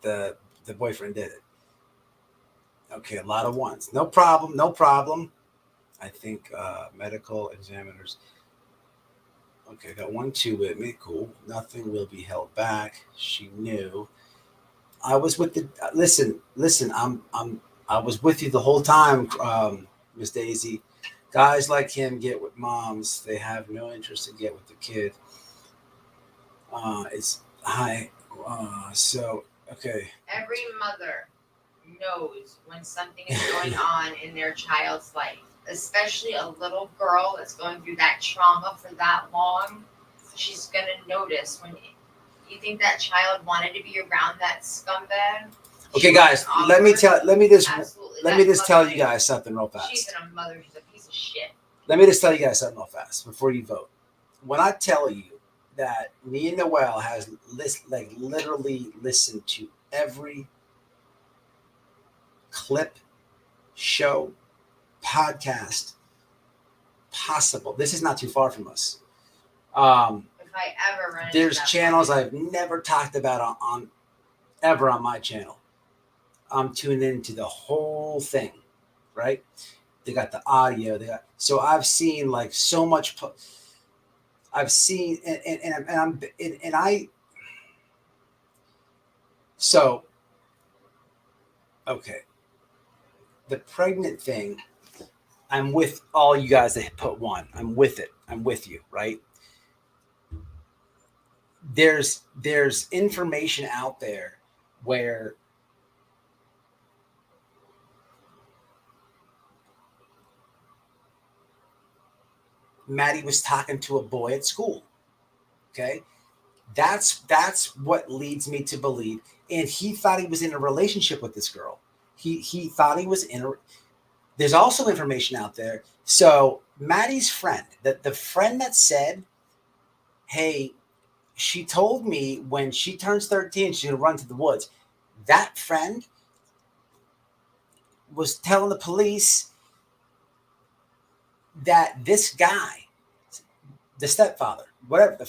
the boyfriend did it. Okay, a lot of ones. No problem. I think medical examiners. Okay, got 1, 2 with me. Cool. Nothing will be held back. She knew. I was with the. Listen. I was with you the whole time, Miss Daisy. Guys like him get with moms. They have no interest in get with the kid. It's high. So okay. Every mother knows when something is going on in their child's life, especially a little girl that's going through that trauma for that long. She's gonna notice when you think that child wanted to be around that scumbag. Okay, guys, let me just tell you guys something real fast. She's a mother. She's a piece of shit. Let me just tell you guys something real fast before you vote. When I tell you that me and Noel has literally listened to every clip, show, podcast possible. This is not too far from us. If I ever run there's channels I've never talked about on my channel. I'm tuned into the whole thing, right? They got the audio. So I've seen like so much. I've seen so okay. The pregnant thing, I'm with all you guys that put 1. I'm with it. I'm with you, right? There's information out there where Maddie was talking to a boy at school. Okay. That's what leads me to believe. And he thought he was in a relationship with this girl. He thought he was in a. There's also information out there. So Maddie's friend, the friend that said, hey, she told me when she turns 13, she's going to run to the woods. That friend was telling the police that this guy, the stepfather, whatever the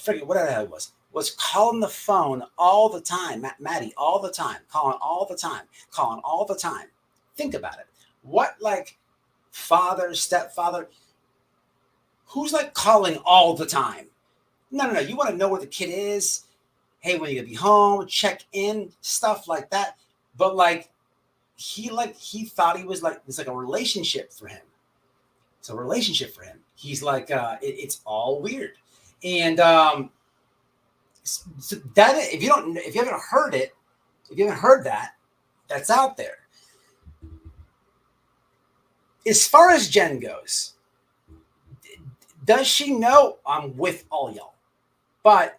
hell it was calling the phone all the time, Maddie, all the time, calling all the time. Think about it. What, like, father, stepfather, who's like calling all the time? No. You want to know where the kid is? Hey, when you gonna be home? Check in, stuff like that. But like, he thought he was like, it's like a relationship for him. It's a relationship for him. He's like, it's all weird. And so that if you haven't heard that, that's out there. As far as Jen goes, does she know I'm with all y'all? But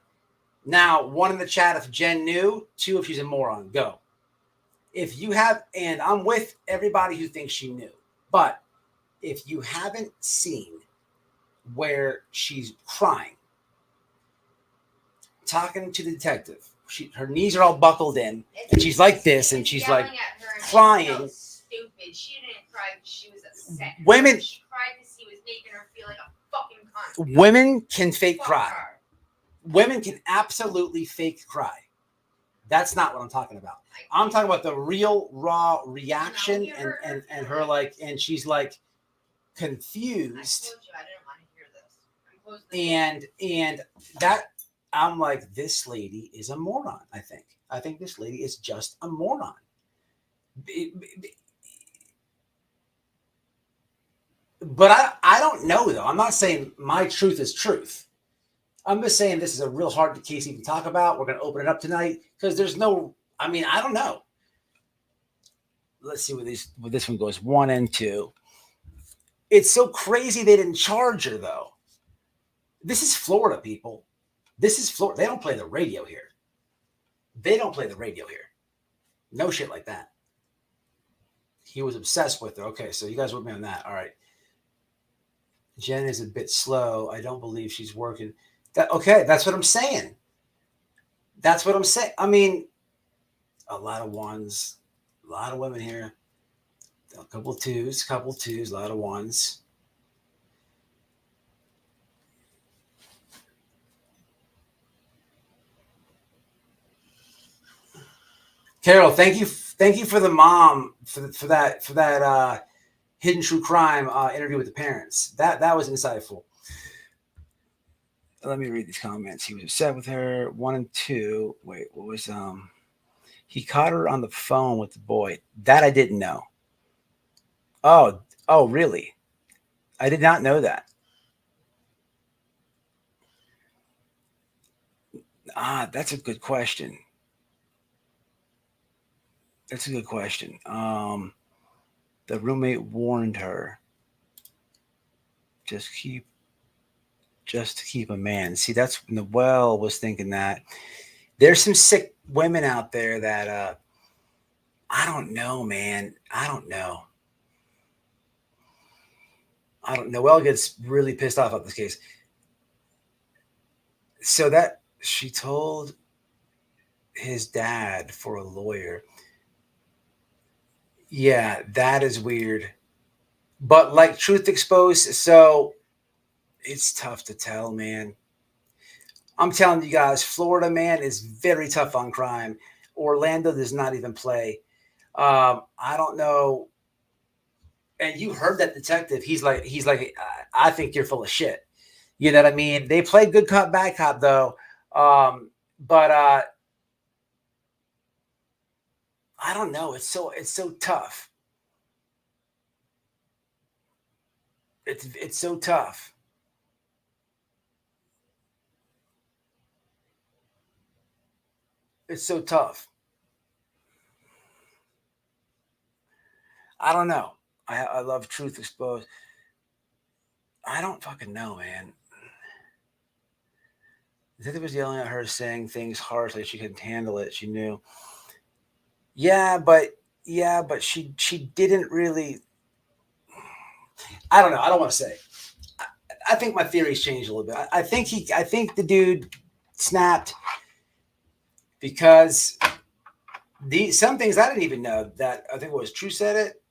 now, 1 in the chat if Jen knew, 2 if she's a moron. Go. If you have, and I'm with everybody who thinks she knew. But if you haven't seen where she's crying, talking to the detective, her knees are all buckled in, and she's like this, and she's like crying. Stupid. She didn't cry because she was upset. Women. She cried because he was making her feel like a fucking cunt. Women can fake Fuck cry. her. Women can absolutely fake cry. That's not what I'm talking about. I'm talking about the real raw reaction and her like, and she's like confused. And that I'm like, this lady is a moron. I think this lady is just a moron. But I don't know though. I'm not saying my truth is truth. I'm just saying this is a real hard case to even talk about. We're going to open it up tonight because there's no, I mean, I don't know. Let's see where this one goes. 1 and 2. It's so crazy they didn't charge her though. This is Florida, people. This is Florida. They don't play the radio here. No shit like that. He was obsessed with her. Okay, so you guys with me on that. All right. Jen is a bit slow. I don't believe she's working. Okay, that's what I'm saying. I mean, a lot of ones, a lot of women here. A couple twos, a lot of ones. Carol, thank you for the mom for that hidden true crime interview with the parents. That was insightful. Let me read these comments. He was upset with her. 1 and 2. Wait, what was he caught her on the phone with the boy. That I didn't know. Oh, really? I did not know that. That's a good question. The roommate warned her just to keep a man. See, that's Noelle was thinking that. There's some sick women out there that I don't know, man. I don't know. Noelle gets really pissed off about this case. So that she told his dad for a lawyer. Yeah, that is weird. But like truth exposed, so it's tough to tell, man. I'm telling you guys, Florida, man, is very tough on crime. Orlando does not even play. I don't know. And you heard that detective. He's like, I think you're full of shit. You know what I mean? They play good cop, bad cop, though. But I don't know. It's so tough. It's so tough. It's so tough. I don't know. I love truth exposed. I don't fucking know, man. The detective was yelling at her, saying things harshly. She couldn't handle it. She knew. Yeah, but she didn't really. I don't know. I don't want to say. I think my theories changed a little bit. I think the dude snapped because some things I didn't even know that I think it was True said it.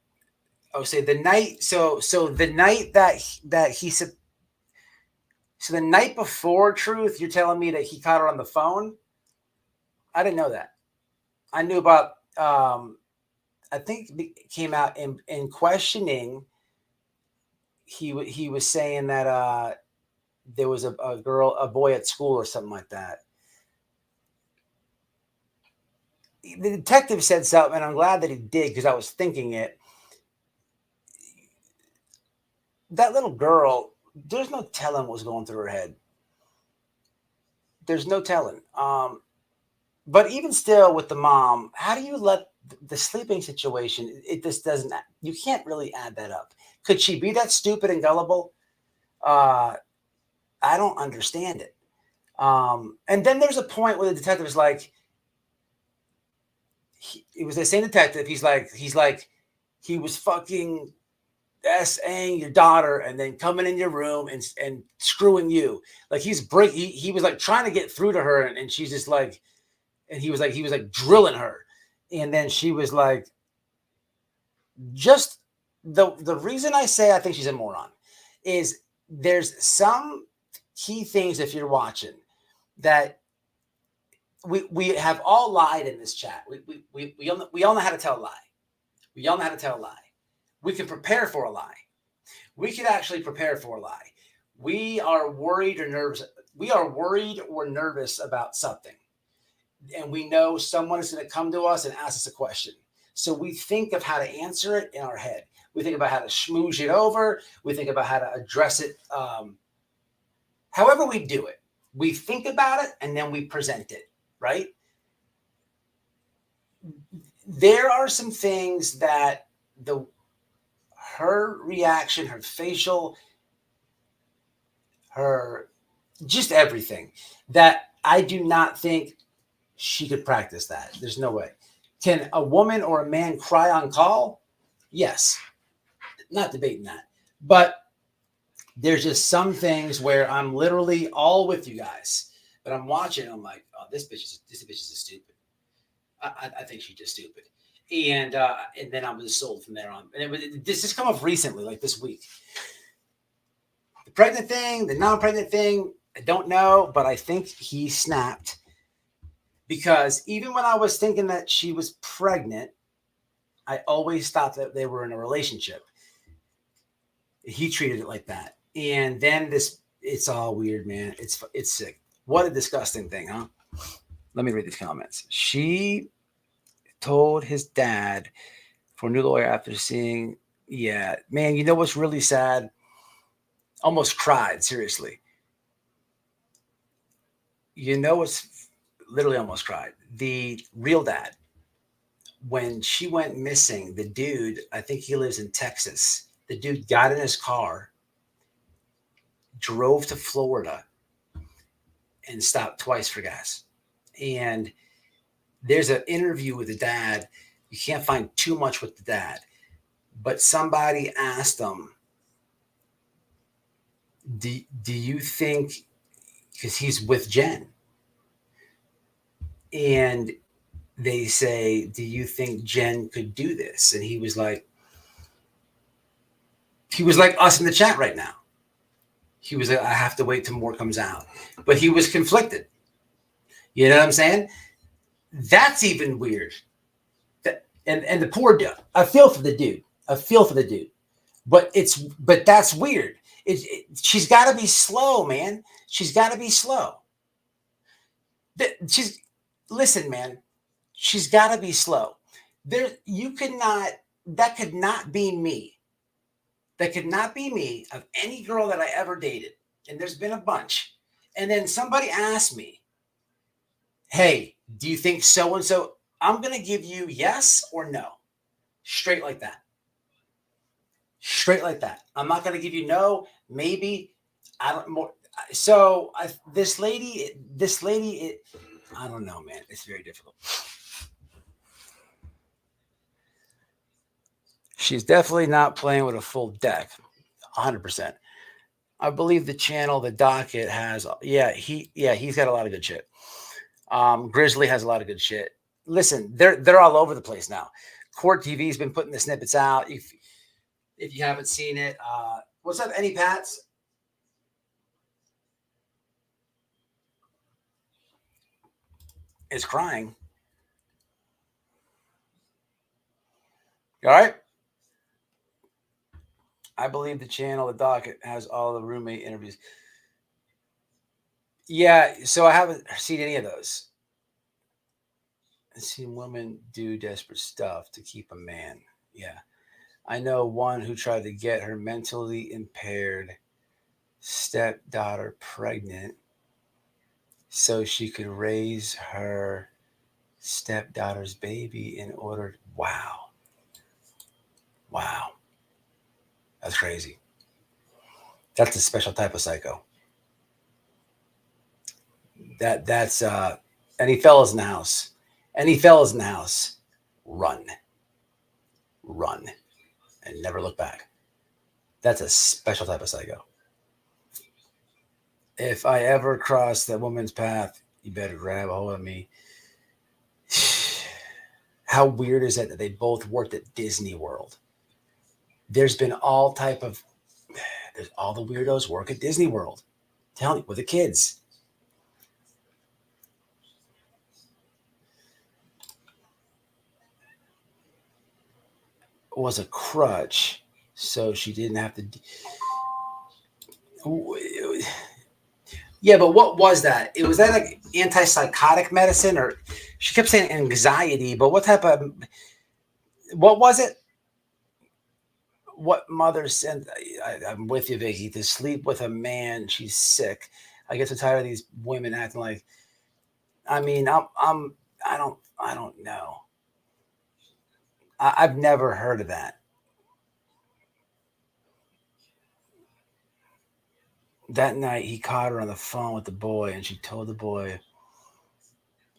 Oh, say the night. So the night that he said. So the night before Truth, you're telling me that he caught her on the phone? I didn't know that. I knew about. I think it came out in questioning. He was saying that there was a boy at school or something like that. The detective said something, and I'm glad that he did because I was thinking it. That little girl, there's no telling what was going through her head. There's no telling. But even still with the mom, how do you let the sleeping situation, it just doesn't, you can't really add that up. Could she be that stupid and gullible? I don't understand it. And then there's a point where the detective is like, it was the same detective. He's like, he was fucking S-ing your daughter and then coming in your room and screwing you. Like he was like trying to get through to her and she's just like, And he was like drilling her. And then she was like, just the reason I say I think she's a moron is there's some key things, if you're watching, that we have all lied in this chat. We all know how to tell a lie. We all know how to tell a lie. We can prepare for a lie. We could actually prepare for a lie. We are worried or nervous. We are worried or nervous about something. And we know someone is going to come to us and ask us a question. So we think of how to answer it in our head. We think about how to schmooze it over. We think about how to address it. However we do it, we think about it and then we present it, right? There are some things that her reaction, her facial, her just everything that I do not think she could practice that. There's no way. Can a woman or a man cry on call? Yes. Not debating that. But there's just some things where I'm literally all with you guys. But I'm watching, I'm like, oh, this bitch is stupid. I think she's just stupid. And then I was sold from there on. And this has come up recently, like this week. The pregnant thing, the non-pregnant thing, I don't know, but I think he snapped. Because even when I was thinking that she was pregnant, I always thought that they were in a relationship. He treated it like that. And then it's all weird, man. It's sick. What a disgusting thing, huh? Let me read these comments. She told his dad for a new lawyer after seeing, yeah, man, you know what's really sad? Almost cried, seriously. You know what's literally almost cried? The real dad. When she went missing, the dude, I think he lives in Texas. The dude got in his car, drove to Florida, and stopped twice for gas. And there's an interview with the dad. You can't find too much with the dad. But somebody asked him, do you think, because he's with Jen, and they say, do you think Jen could do this? And he was like us in the chat right now. He was like, I have to wait till more comes out. But he was conflicted. You know what I'm saying? That's even weird. And the poor dude, I feel for the dude. But that's weird. She's got to be slow, man. She's got to be slow. Listen, man. She's got to be slow. That could not be me. That could not be me of any girl that I ever dated. And there's been a bunch. And then somebody asked me, hey, do you think so-and-so? I'm going to give you yes or no. Straight like that. Straight like that. I'm not going to give you no, maybe. I don't more. So this lady, I don't know, man. It's very difficult. She's definitely not playing with a full deck. 100%. I believe the channel, the docket has, he's got a lot of good shit. Grizzly has a lot of good shit. Listen, they're all over the place now. Court TV's been putting the snippets out. If you haven't seen it, what's up, Any Pats? Is crying. You all right? I believe the channel, the docket, has all the roommate interviews. Yeah, so I haven't seen any of those. I've seen women do desperate stuff to keep a man. Yeah. I know one who tried to get her mentally impaired stepdaughter pregnant so she could raise her stepdaughter's baby in order. Wow. That's crazy. That's a special type of psycho. That's any fellas in the house. Run. And never look back. That's a special type of psycho. If I ever cross that woman's path, you better grab a hold of me. How weird is it that they both worked at Disney World? There's been all the weirdos work at Disney World. Tell me, with the kids. Was a crutch, so she didn't have to. Yeah, but what was that? It was that like antipsychotic medicine, or she kept saying anxiety, but what type of? What was it? What mother sent? I'm with you, Vicky. To sleep with a man, she's sick. I get so tired of these women acting like. I mean, I don't know. I've never heard of that. That night, he caught her on the phone with the boy, and she told the boy,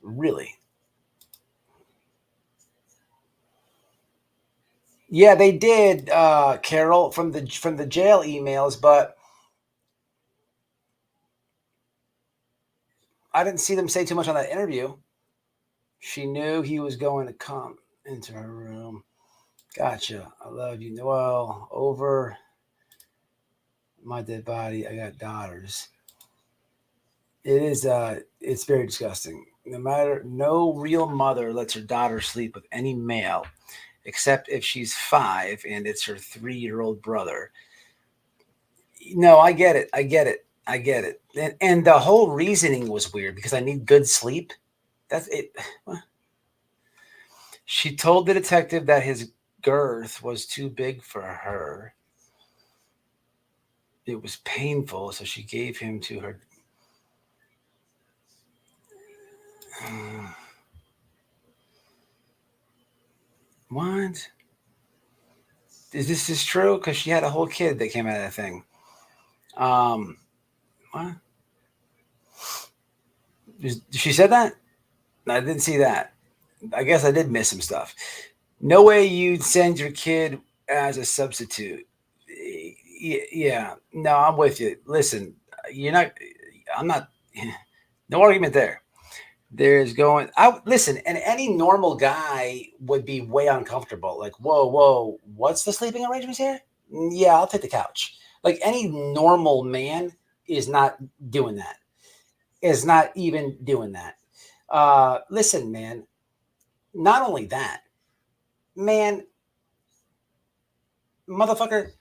"Really?" Yeah, they did, Carol, from the jail emails, but I didn't see them say too much on that interview. She knew he was going to come into her room. Gotcha. I love you, Noel. Over my dead body, I got daughters. It is, it's very disgusting. No real mother lets her daughter sleep with any male, except if she's 5 and it's her 3-year-old brother. No, I get it. And the whole reasoning was weird because I need good sleep. That's it. She told the detective that his girth was too big for her. It was painful, so she gave him to her. What? Is this true? Because she had a whole kid that came out of that thing. What? She said that? I didn't see that. I guess I did miss some stuff. No way you'd send your kid as a substitute. Yeah. No, I'm with you. Listen, I'm not, no argument there. Listen, and any normal guy would be way uncomfortable. Like, whoa, what's the sleeping arrangements here? Yeah, I'll take the couch. Like any normal man is not doing that. Is not even doing that. Listen, man, not only that, man, motherfucker,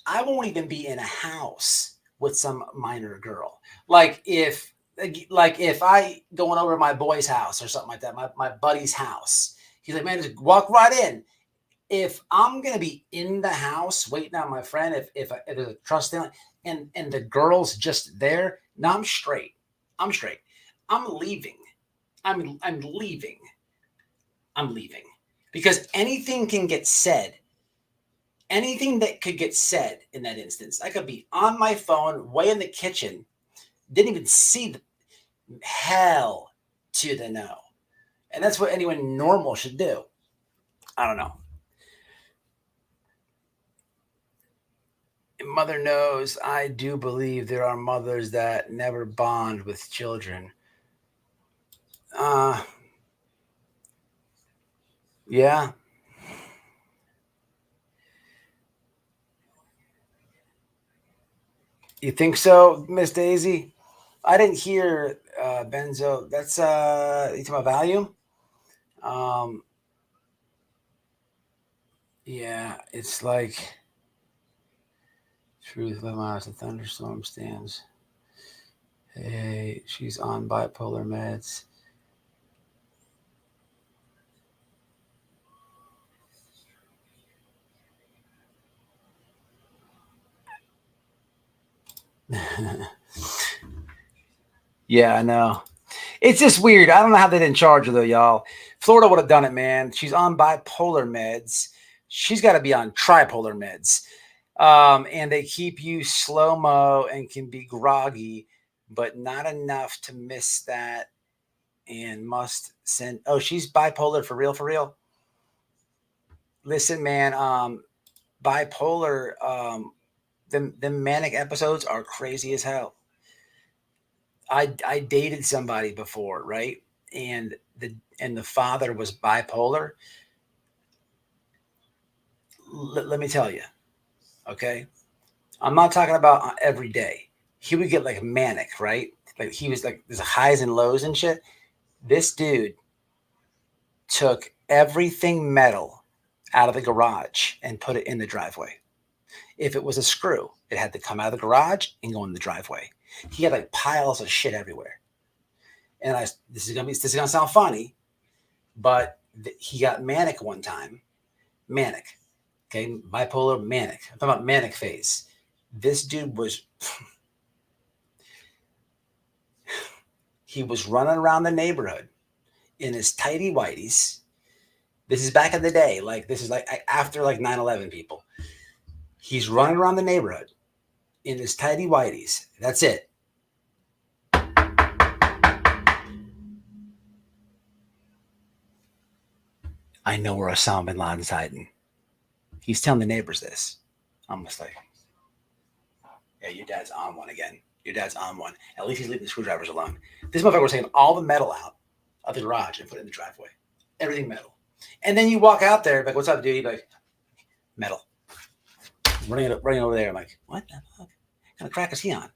I won't even be in a house with some minor girl. Like if I going over to my boy's house or something like that, my buddy's house, he's like, man, just walk right in. If I'm gonna be in the house waiting on my friend, if there's a trust thing, and the girl's just there, no, I'm straight. I'm leaving. I'm leaving. I'm leaving because anything can get said. Anything that could get said in that instance. I could be on my phone, way in the kitchen, didn't even see the hell to the no. And that's what anyone normal should do. I don't know. Mother knows I do believe there are mothers that never bond with children. Yeah. You think so, Miss Daisy? I didn't hear Benzo. That's you talking about volume? Yeah, it's like truth of miles. A thunderstorm stands. Hey, she's on bipolar meds. Yeah, I know. It's just weird. I don't know how they didn't charge her though, y'all. Florida would have done it, man. She's on bipolar meds. She's got to be on tripolar meds. And they keep you slow-mo and can be groggy, but not enough to miss that and must send. Oh, she's bipolar for real, for real. Listen, man, bipolar, the manic episodes are crazy as hell. I dated somebody before, right? And the father was bipolar. let me tell you, okay? I'm not talking about every day. He would get like manic, right? Like he was like there's highs and lows and shit. This dude took everything metal out of the garage and put it in the driveway. If it was a screw, it had to come out of the garage and go in the driveway. He had like piles of shit everywhere. And this is gonna sound funny, but he got manic one time. Manic, okay, bipolar, manic. I'm talking about manic phase. This dude was he was running around the neighborhood in his tighty whities. This is back in the day, like this is like after like 9/11 people. He's running around the neighborhood in his tighty whities. That's it. I know where Osama bin Laden's hiding. He's telling the neighbors this. I'm just like, yeah, your dad's on one again. Your dad's on one. At least he's leaving the screwdrivers alone. This motherfucker was taking all the metal out of the garage and put it in the driveway. Everything metal. And then you walk out there, like, what's up, dude? He'd be like, metal. Running over there. I'm like, what the fuck? What kind of crack is he on?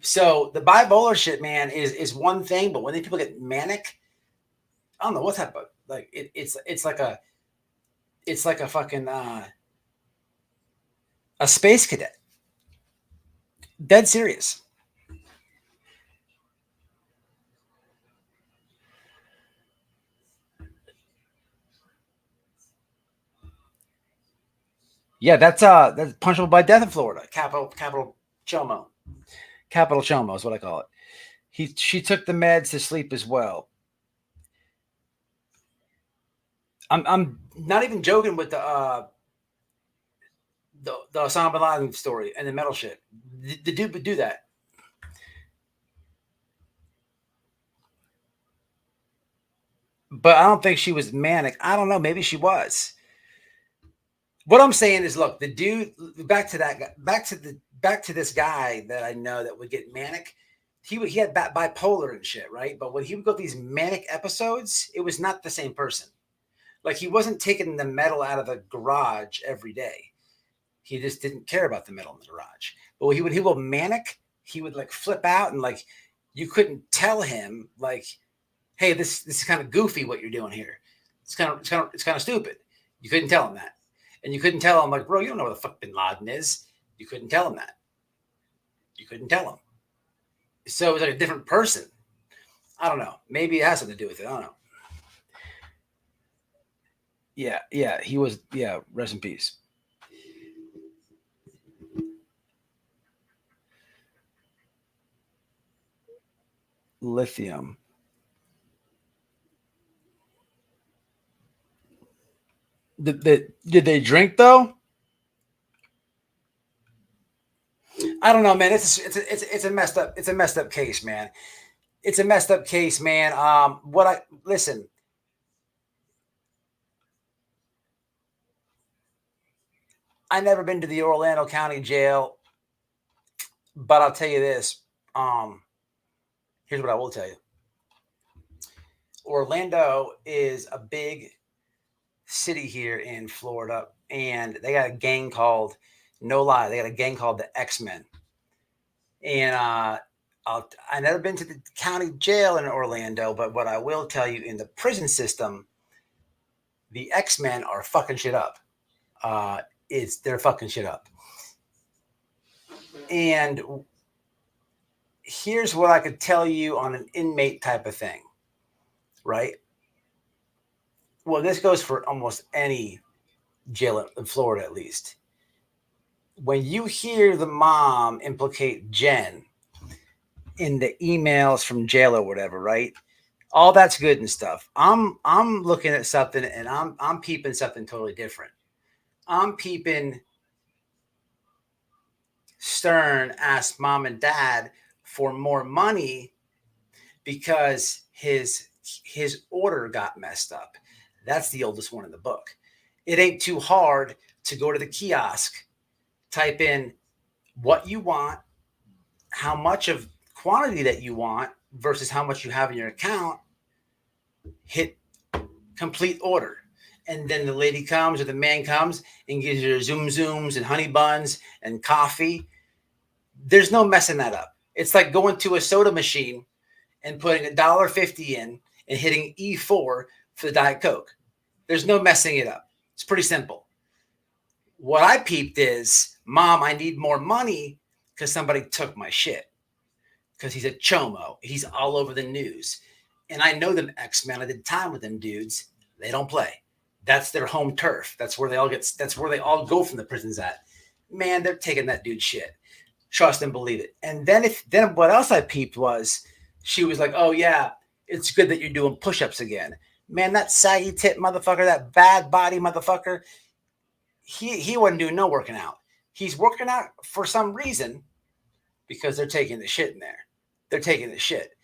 So the bipolar shit, man, is one thing, but when these people get manic, I don't know what's happening. Like it's like a fucking a space cadet. Dead serious. Yeah, that's punishable by death in Florida. Capital Chomo. Capital Chomo is what I call it. She took the meds to sleep as well. I'm not even joking with the Osama bin Laden story and the metal shit. The dude would do that. But I don't think she was manic. I don't know. Maybe she was. What I'm saying is, look, the dude. Back to this guy that I know that would get manic. He had bipolar and shit, right? But when he would go these manic episodes, it was not the same person. Like he wasn't taking the metal out of the garage every day. He just didn't care about the metal in the garage. But when he would manic, he would like flip out and like you couldn't tell him like, hey, this is kind of goofy what you're doing here. It's kind of stupid. You couldn't tell him that. And you couldn't tell him like, bro, you don't know where the fuck bin Laden is. You couldn't tell him that. You couldn't tell him. So it was like a different person. I don't know. Maybe it has something to do with it. I don't know. Yeah, he was. Yeah, rest in peace. Lithium. Did they drink though? I don't know, man. It's a messed up case, man. It's a messed up case, man. Listen. I never been to the Orlando County Jail, but I'll tell you this. Here's what I will tell you. Orlando is a big city here in Florida, and they got a gang called, no lie, they got a gang called the X-Men. And I've never been to the county jail in Orlando, but what I will tell you, in the prison system, the X-Men are fucking shit up. They're fucking shit up. And here's what I could tell you on an inmate type of thing, right? Well, this goes for almost any jail in Florida, at least. When you hear the mom implicate Jen in the emails from jail or whatever, right? All that's good and stuff. I'm looking at something and I'm peeping something totally different. I'm peeping Stern asked mom and dad for more money because his order got messed up. That's the oldest one in the book. It ain't too hard to go to the kiosk, type in what you want, how much of quantity that you want versus how much you have in your account, hit complete order. and then the lady comes or the man comes and gives you zoom zooms and honey buns and coffee. There's no messing that up. It's like going to a soda machine and putting $1.50 in and hitting E4 for the Diet Coke. There's no messing it up. It's pretty simple. What I peeped is, Mom, I need more money because somebody took my shit. Because he's a chomo. He's all over the news. And I know them X-Men. I did time with them dudes. They don't play. That's their home turf. That's where they all go from the prisons at. Man, they're taking that dude's shit. Trust and believe it. And then what else I peeped was, she was like, oh yeah, it's good that you're doing push-ups again. Man, that saggy tit motherfucker, that bad body motherfucker, he wasn't doing no working out. He's working out for some reason because they're taking the shit in there. They're taking the shit.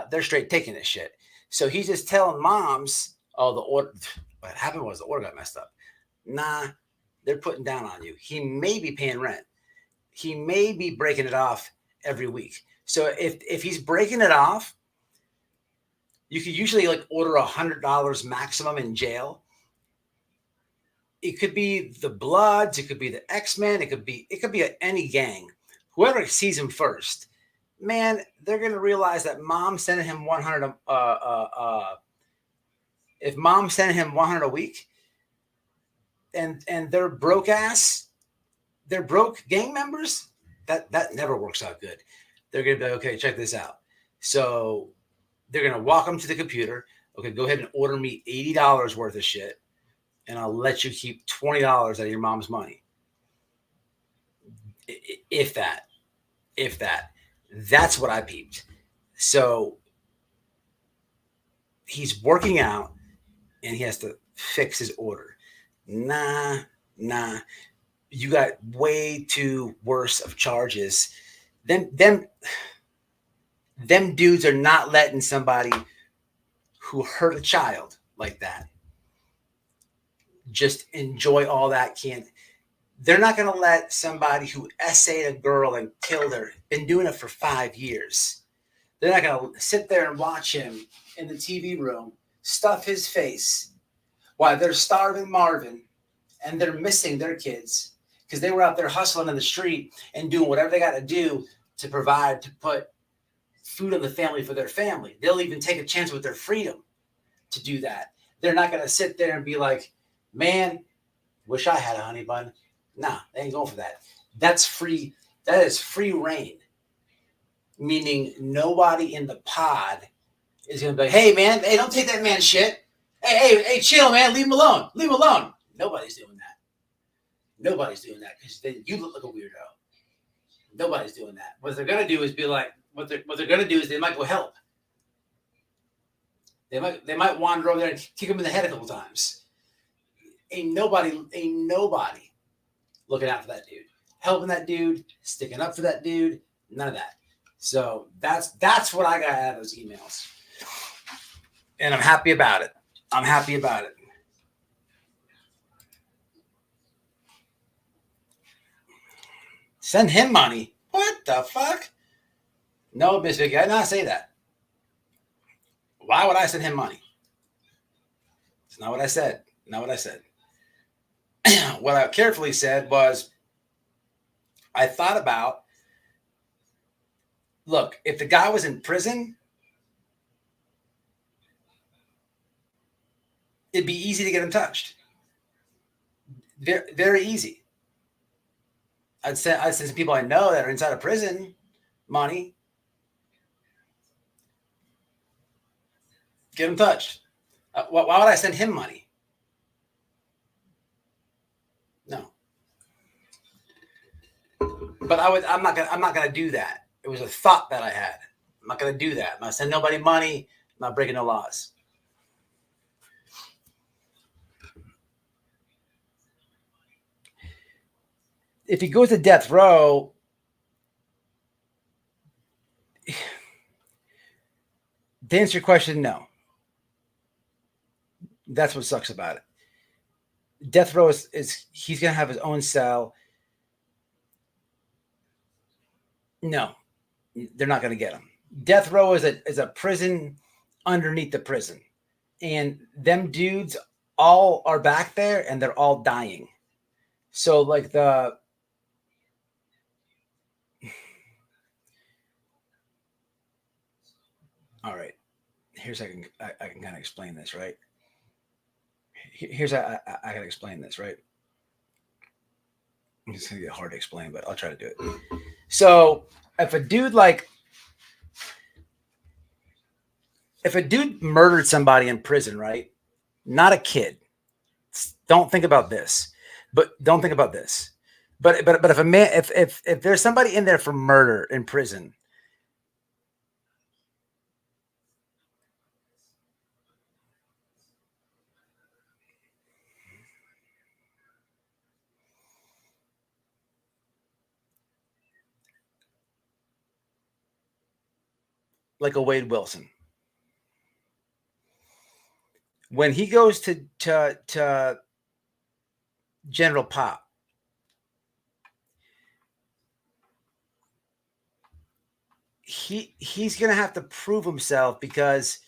They're straight taking the shit. So he's just telling moms, oh, the order, what happened was the order got messed up. Nah, they're putting down on you. He may be paying rent. He may be breaking it off every week. So if he's breaking it off, you could usually like order $100 maximum in jail. It could be the Bloods, it could be the X-Men, it could be any gang. Whoever sees him first, man, they're gonna realize that Mom's sending him 100. If Mom's sending him 100 a week, and they're broke gang members, that never works out good. They're gonna be like, okay, check this out. So they're gonna walk them to the computer. Okay, go ahead and order me $80 worth of shit, and I'll let you keep $20 out of your mom's money. If that. That's what I peeped. So he's working out and he has to fix his order. Nah. You got way too worse of charges. Them dudes are not letting somebody who hurt a child like that just enjoy all that. They're not going to let somebody who essayed a girl and killed her, been doing it for 5 years. They're not going to sit there and watch him in the TV room, stuff his face while they're starving Marvin and they're missing their kids because they were out there hustling in the street and doing whatever they got to do to provide, to put food on the family for their family. They'll even take a chance with their freedom to do that. They're not going to sit there and be like, man, wish I had a honey bun. Nah, they ain't going for that. That's free. That is free reign. Meaning nobody in the pod is going to be like, hey, man, hey, don't take that man's shit. Hey, chill, man. Leave him alone. Leave him alone. Nobody's doing that. Nobody's doing that because then you look like a weirdo. Nobody's doing that. What they're going to do is be like, what they're going to do is they might go help. They might wander over there and kick him in the head a couple times. Ain't nobody looking out for that dude, helping that dude, sticking up for that dude. None of that. So that's what I got out of those emails, and I'm happy about it. Send him money. What the fuck? No, Miss Vicky, I did not say that. Why would I send him money? It's not what I said. What I carefully said was, I thought about, look, if the guy was in prison, it'd be easy to get him touched. Very, very easy. I'd send some people I know that are inside of prison money. Get him touched. Why would I send him money? No. But I'm not gonna do that. It was a thought that I had. I'm not gonna do that. I'm not sending nobody money. I'm not breaking no laws. If he goes to death row, to answer your question, no. That's what sucks about it. Death row is he's going to have his own cell. No, they're not going to get him. Death row is a prison underneath the prison. And them dudes all are back there and they're all dying. So like all right, here's how I can kind of explain this, right? Here's how I can explain this, right? It's gonna get hard to explain, but I'll try to do it. So if a dude murdered somebody in prison, right? Not a kid. Don't think about this. But if a man, if there's somebody in there for murder in prison, like a Wade Wilson, when he goes to General Pop, he's gonna have to prove himself because,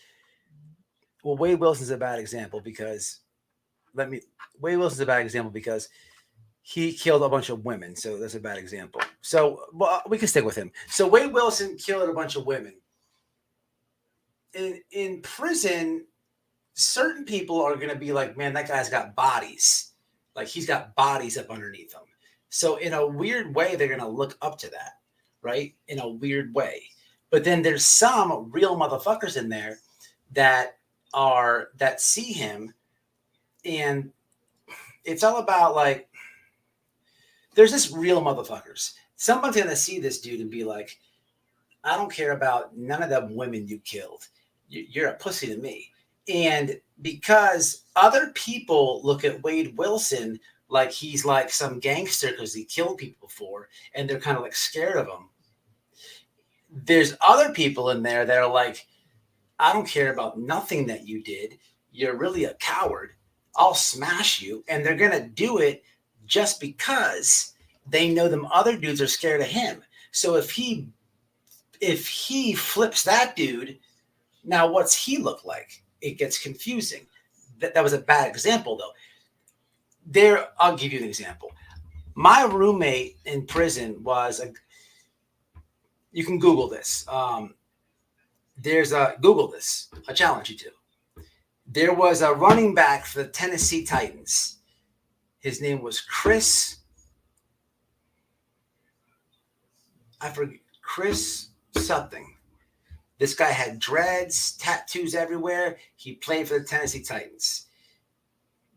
well, Wade Wilson's a bad example because Wade Wilson's a bad example because he killed a bunch of women, so that's a bad example. So well, we can stick with him. So Wade Wilson killed a bunch of women. In prison, certain people are going to be like, man, that guy's got bodies. Like he's got bodies up underneath him. So in a weird way, they're going to look up to that, right? In a weird way. But then there's some real motherfuckers in there that see him, and it's all about like, there's this real motherfuckers. Someone's going to see this dude and be like, I don't care about none of them women you killed. You're a pussy to me. And because other people look at Wade Wilson like he's like some gangster because he killed people before, and they're kind of like scared of him. There's other people in there that are like, I don't care about nothing that you did. You're really a coward. I'll smash you. And they're going to do it just because they know them other dudes are scared of him. So if he flips that dude, now what's he look like? It gets confusing. That was a bad example, though. I'll give you an example. My roommate in prison was you can Google this. Google this. I challenge you to. There was a running back for the Tennessee Titans. His name was Chris something. This guy had dreads, tattoos everywhere. He played for the Tennessee Titans.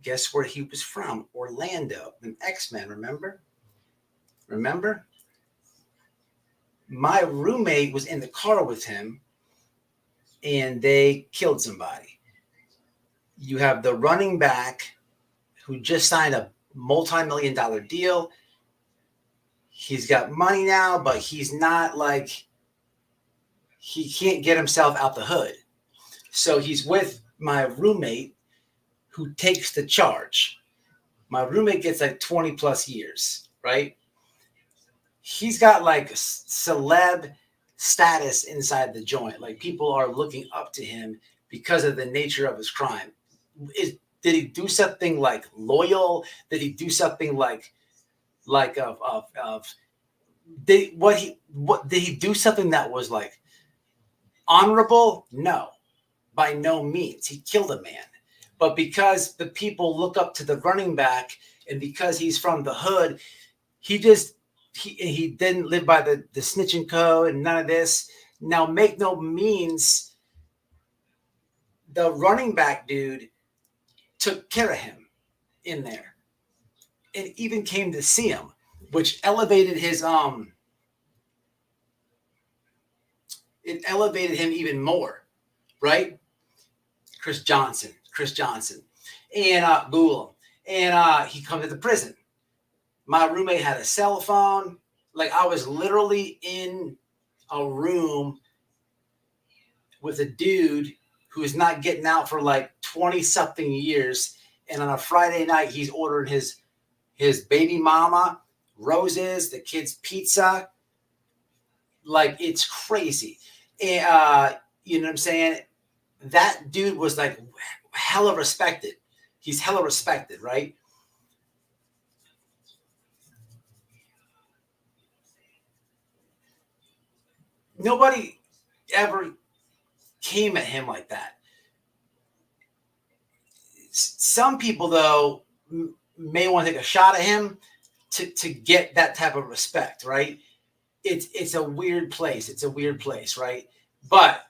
Guess where he was from? Orlando, an X-Men, remember? My roommate was in the car with him, and they killed somebody. You have the running back who just signed a multi-million-dollar deal. He's got money now, but he's not like, he can't get himself out the hood. So he's with my roommate who takes the charge. My roommate gets like 20 plus years, right? He's got like celeb status inside the joint. Like people are looking up to him because of the nature of his crime. Did he do something like loyal? Did he do something did he do something that was like honorable? No, by no means. He killed a man. But because the people look up to the running back and because he's from the hood, he didn't live by the snitching code and none of this. Now, make no means, the running back dude took care of him in there and even came to see him, which elevated his it elevated him even more, right? Chris Johnson, and Google him, and he comes to the prison. My roommate had a cell phone. Like I was literally in a room with a dude who is not getting out for like 20 something years, and on a Friday night he's ordering his baby mama roses, the kids pizza. Like it's crazy. And, you know what I'm saying? That dude was like hella respected. He's hella respected, right? Nobody ever came at him like that. Some people, though, may want to take a shot at him to get that type of respect, right? It's a weird place. It's a weird place, right? But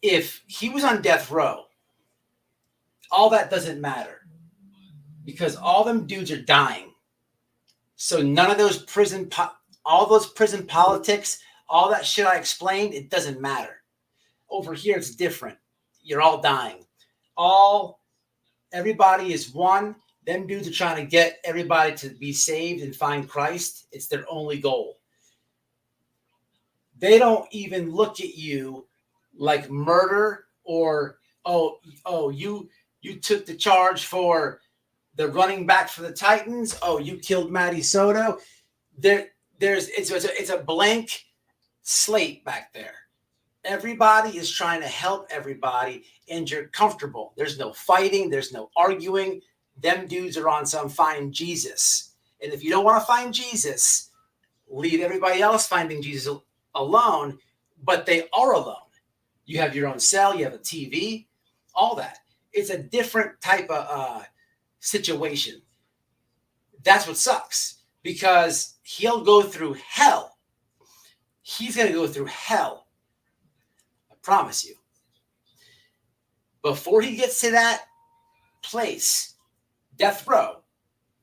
if he was on death row, all that doesn't matter because all them dudes are dying. So none of those all those prison politics, all that shit I explained, it doesn't matter. Over here, it's different. You're all dying. Everybody is one. Them dudes are trying to get everybody to be saved and find Christ. It's their only goal. They don't even look at you like murder or, you took the charge for the running back for the Titans. Oh, you killed Maddie Soto. It's a blank slate back there. Everybody is trying to help everybody, and you're comfortable. There's no fighting. There's no arguing. Them dudes are on some find Jesus. And if you don't want to find Jesus, leave everybody else finding Jesus alone, but they are alone. You have your own cell. You have a TV, all that. It's a different type of situation. That's what sucks because he'll go through hell. He's going to go through hell. I promise you. Before he gets to that place, death row,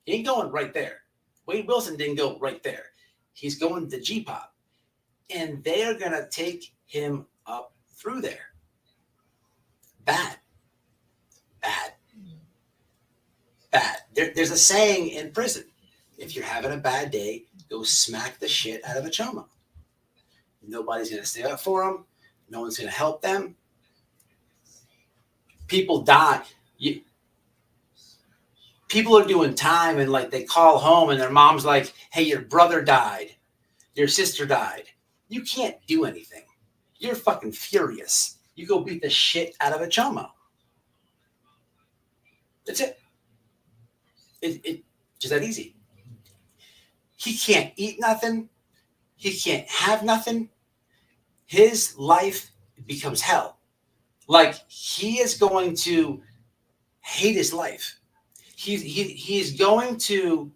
he ain't going right there. Wade Wilson didn't go right there. He's going to G-Pop. And they are going to take him up through there. Bad. There's a saying in prison. If you're having a bad day, go smack the shit out of a choma. Nobody's going to stay up for them. No one's going to help them. People die. People are doing time and like they call home and their mom's like, hey, your brother died. Your sister died. You can't do anything. You're fucking furious. You go beat the shit out of a chomo. That's it. It just that easy. He can't eat nothing. He can't have nothing. His life becomes hell. Like he is going to hate his life. He's going to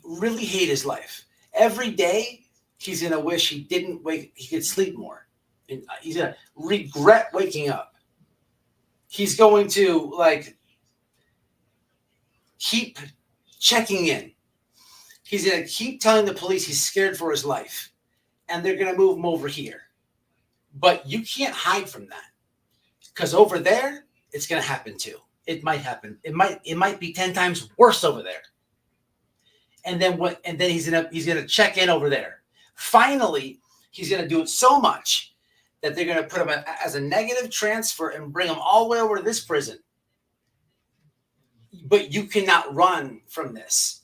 really hate his life. Every day he's going to wish he could sleep more. And he's going to regret waking up. He's going to keep checking in. He's going to keep telling the police he's scared for his life. And they're going to move him over here. But you can't hide from that. Because over there, it's going to happen too. It might happen. It might be 10 times worse over there. And then he's gonna check in over there. Finally, he's gonna do it so much that they're gonna put him as a negative transfer and bring him all the way over to this prison. But you cannot run from this.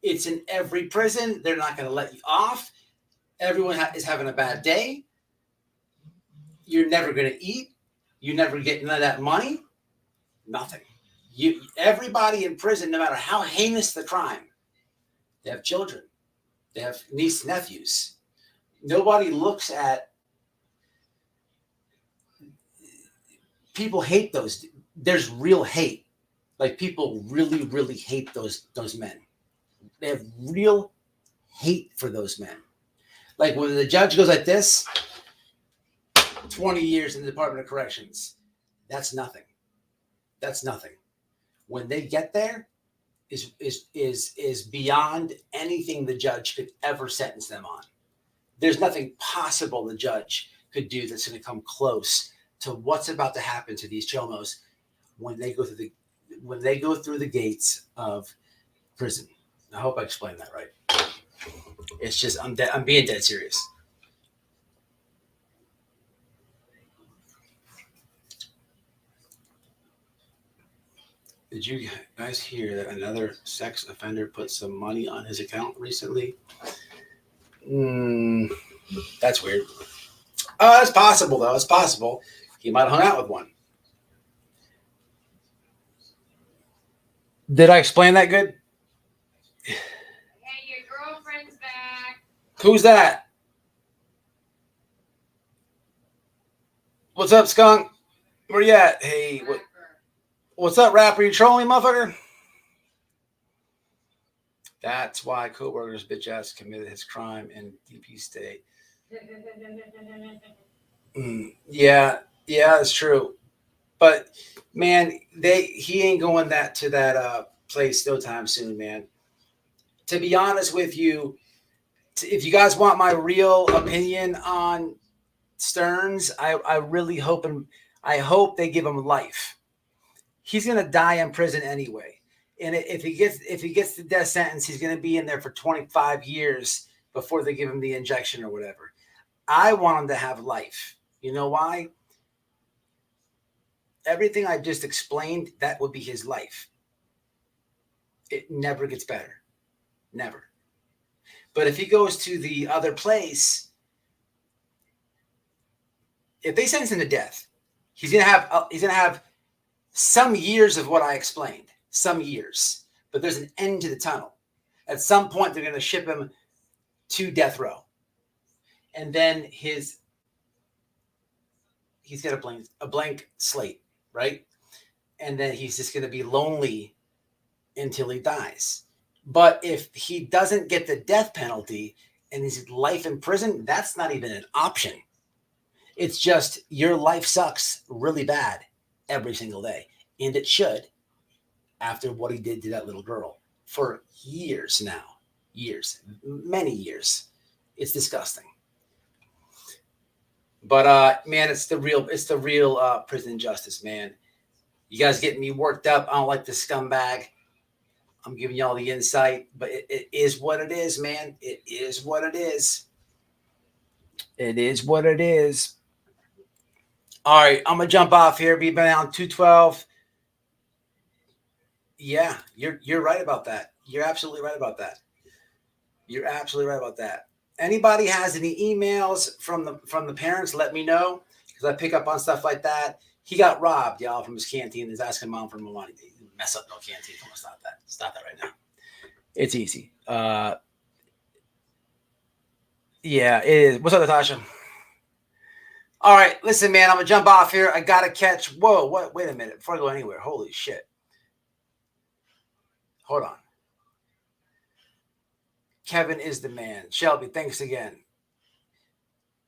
It's in every prison. They're not gonna let you off. Everyone is having a bad day. You're never gonna eat. You never get none of that money. Nothing. Everybody in prison, no matter how heinous the crime, they have children. They have nieces and nephews. Nobody looks at people hate those. There's real hate. Like people really, really hate those men. They have real hate for those men. Like when the judge goes like this, 20 years in the Department of Corrections, that's nothing. That's nothing. When they get there, is beyond anything the judge could ever sentence them on. There's nothing possible the judge could do that's going to come close to what's about to happen to these chomos when they go through the gates of prison. I hope I explained that right. It's just I'm being dead serious. Did you guys hear that another sex offender put some money on his account recently? That's weird. Oh, it's possible, though. It's possible. He might have hung out with one. Did I explain that good? Hey, your girlfriend's back. Who's that? What's up, skunk? Where you at? Hey, what's up, rapper? You trolling, motherfucker? That's why Koberger's bitch ass committed his crime in DP state. Yeah, that's true. But man, he ain't going to that place no time soon, man. To be honest with you, if you guys want my real opinion on Stearns, I really hope they give him life. He's gonna die in prison anyway. And if he gets the death sentence, he's going to be in there for 25 years before they give him the injection or whatever. I want him to have life. You know why? Everything I just explained, that would be his life. It never gets better. Never. But if he goes to the other place, if they sentence him to death, he's going to have some years of what I explained. Some years. But there's an end to the tunnel. At some point, they're going to ship him to death row. And then he's got a blank slate, right? And then he's just going to be lonely until he dies. But if he doesn't get the death penalty and his life in prison, that's not even an option. It's just your life sucks really bad every single day. And it should. After what he did to that little girl for years now, many years. It's disgusting. But man, it's the real prison justice, man. You guys getting me worked up. I don't like this scumbag. I'm giving y'all the insight, but it is what it is, man. It is what it is. It is what it is. All right, I'm gonna jump off here. Be down 212. Yeah, you're right about that. You're absolutely right about that. You're absolutely right about that. Anybody has any emails from the parents, let me know, because I pick up on stuff like that. He got robbed, y'all, from his canteen. He's asking mom for more money. Mess up no canteen. Come on, stop that. Stop that right now. It's easy. Yeah, it is. What's up, Natasha? All right, listen, man, I'm gonna jump off here. I gotta catch. Whoa, what? Wait a minute before I go anywhere. Holy shit. Hold on. Kevin is the man. Shelby, thanks again.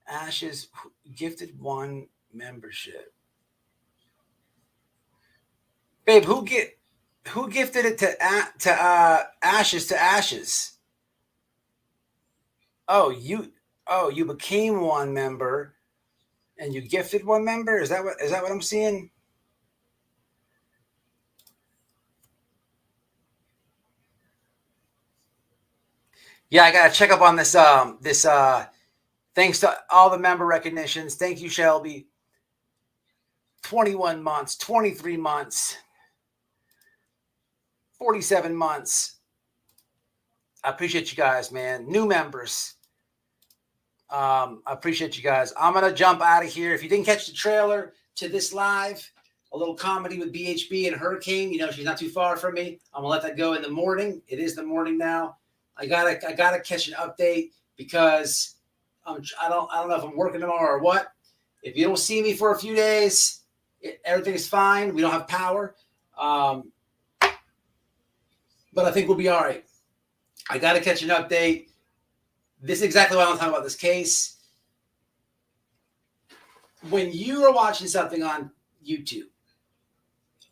Ashes gifted one membership. Babe, who gifted it to Ashes? Oh, you became one member and you gifted one member? Is that what I'm seeing? Yeah, I gotta check up on this. Thanks to all the member recognitions. Thank you, Shelby. 21 months, 23 months, 47 months. I appreciate you guys, man. New members. I appreciate you guys. I'm gonna jump out of here. If you didn't catch the trailer to this live, a little comedy with BHB and Hurricane. You know, she's not too far from me. I'm gonna let that go in the morning. It is the morning now. I gotta catch an update because I don't know if I'm working tomorrow or what. If you don't see me for a few days, everything's fine. We don't have power, but I think we'll be all right. I gotta catch an update. This is exactly why I'm talking about this case. When you are watching something on YouTube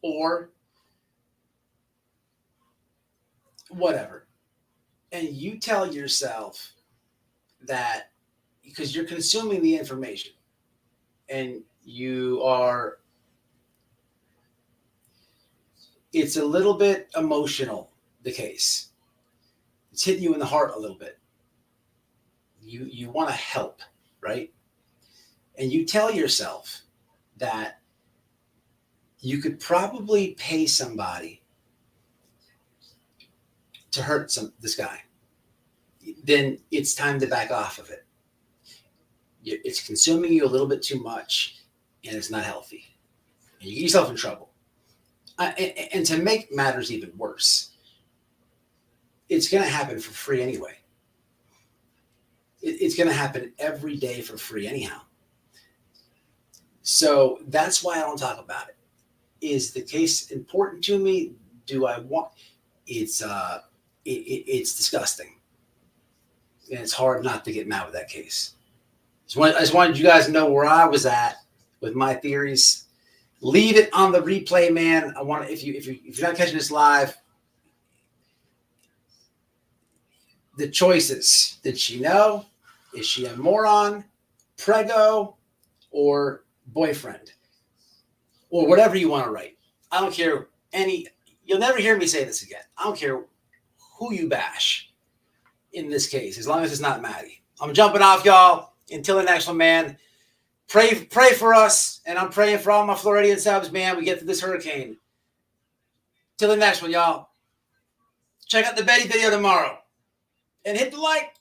or whatever, and you tell yourself that because you're consuming the information and it's a little bit emotional, the case. It's hitting you in the heart a little bit. You want to help, right? And you tell yourself that you could probably pay somebody to hurt this guy. Then it's time to back off of it. It's consuming you a little bit too much, and it's not healthy. And you get yourself in trouble. And to make matters even worse, it's going to happen for free anyway. It's going to happen every day for free anyhow. So that's why I don't talk about it. Is the case important to me? Do I want? It's disgusting, and it's hard not to get mad with that case. I just wanted you guys to know where I was at with my theories. Leave it on the replay, man. I want if you're not catching this live, the choices. Did she know? Is she a moron, prego, or boyfriend? Or whatever you want to write. I don't care you'll never hear me say this again. I don't care who you bash in this case, as long as it's not Maddie. I'm jumping off, y'all. Until the next one, man. Pray for us, and I'm praying for all my Floridian subs, man. We get through this hurricane. Till the next one, y'all. Check out the Betty video tomorrow. And hit the like.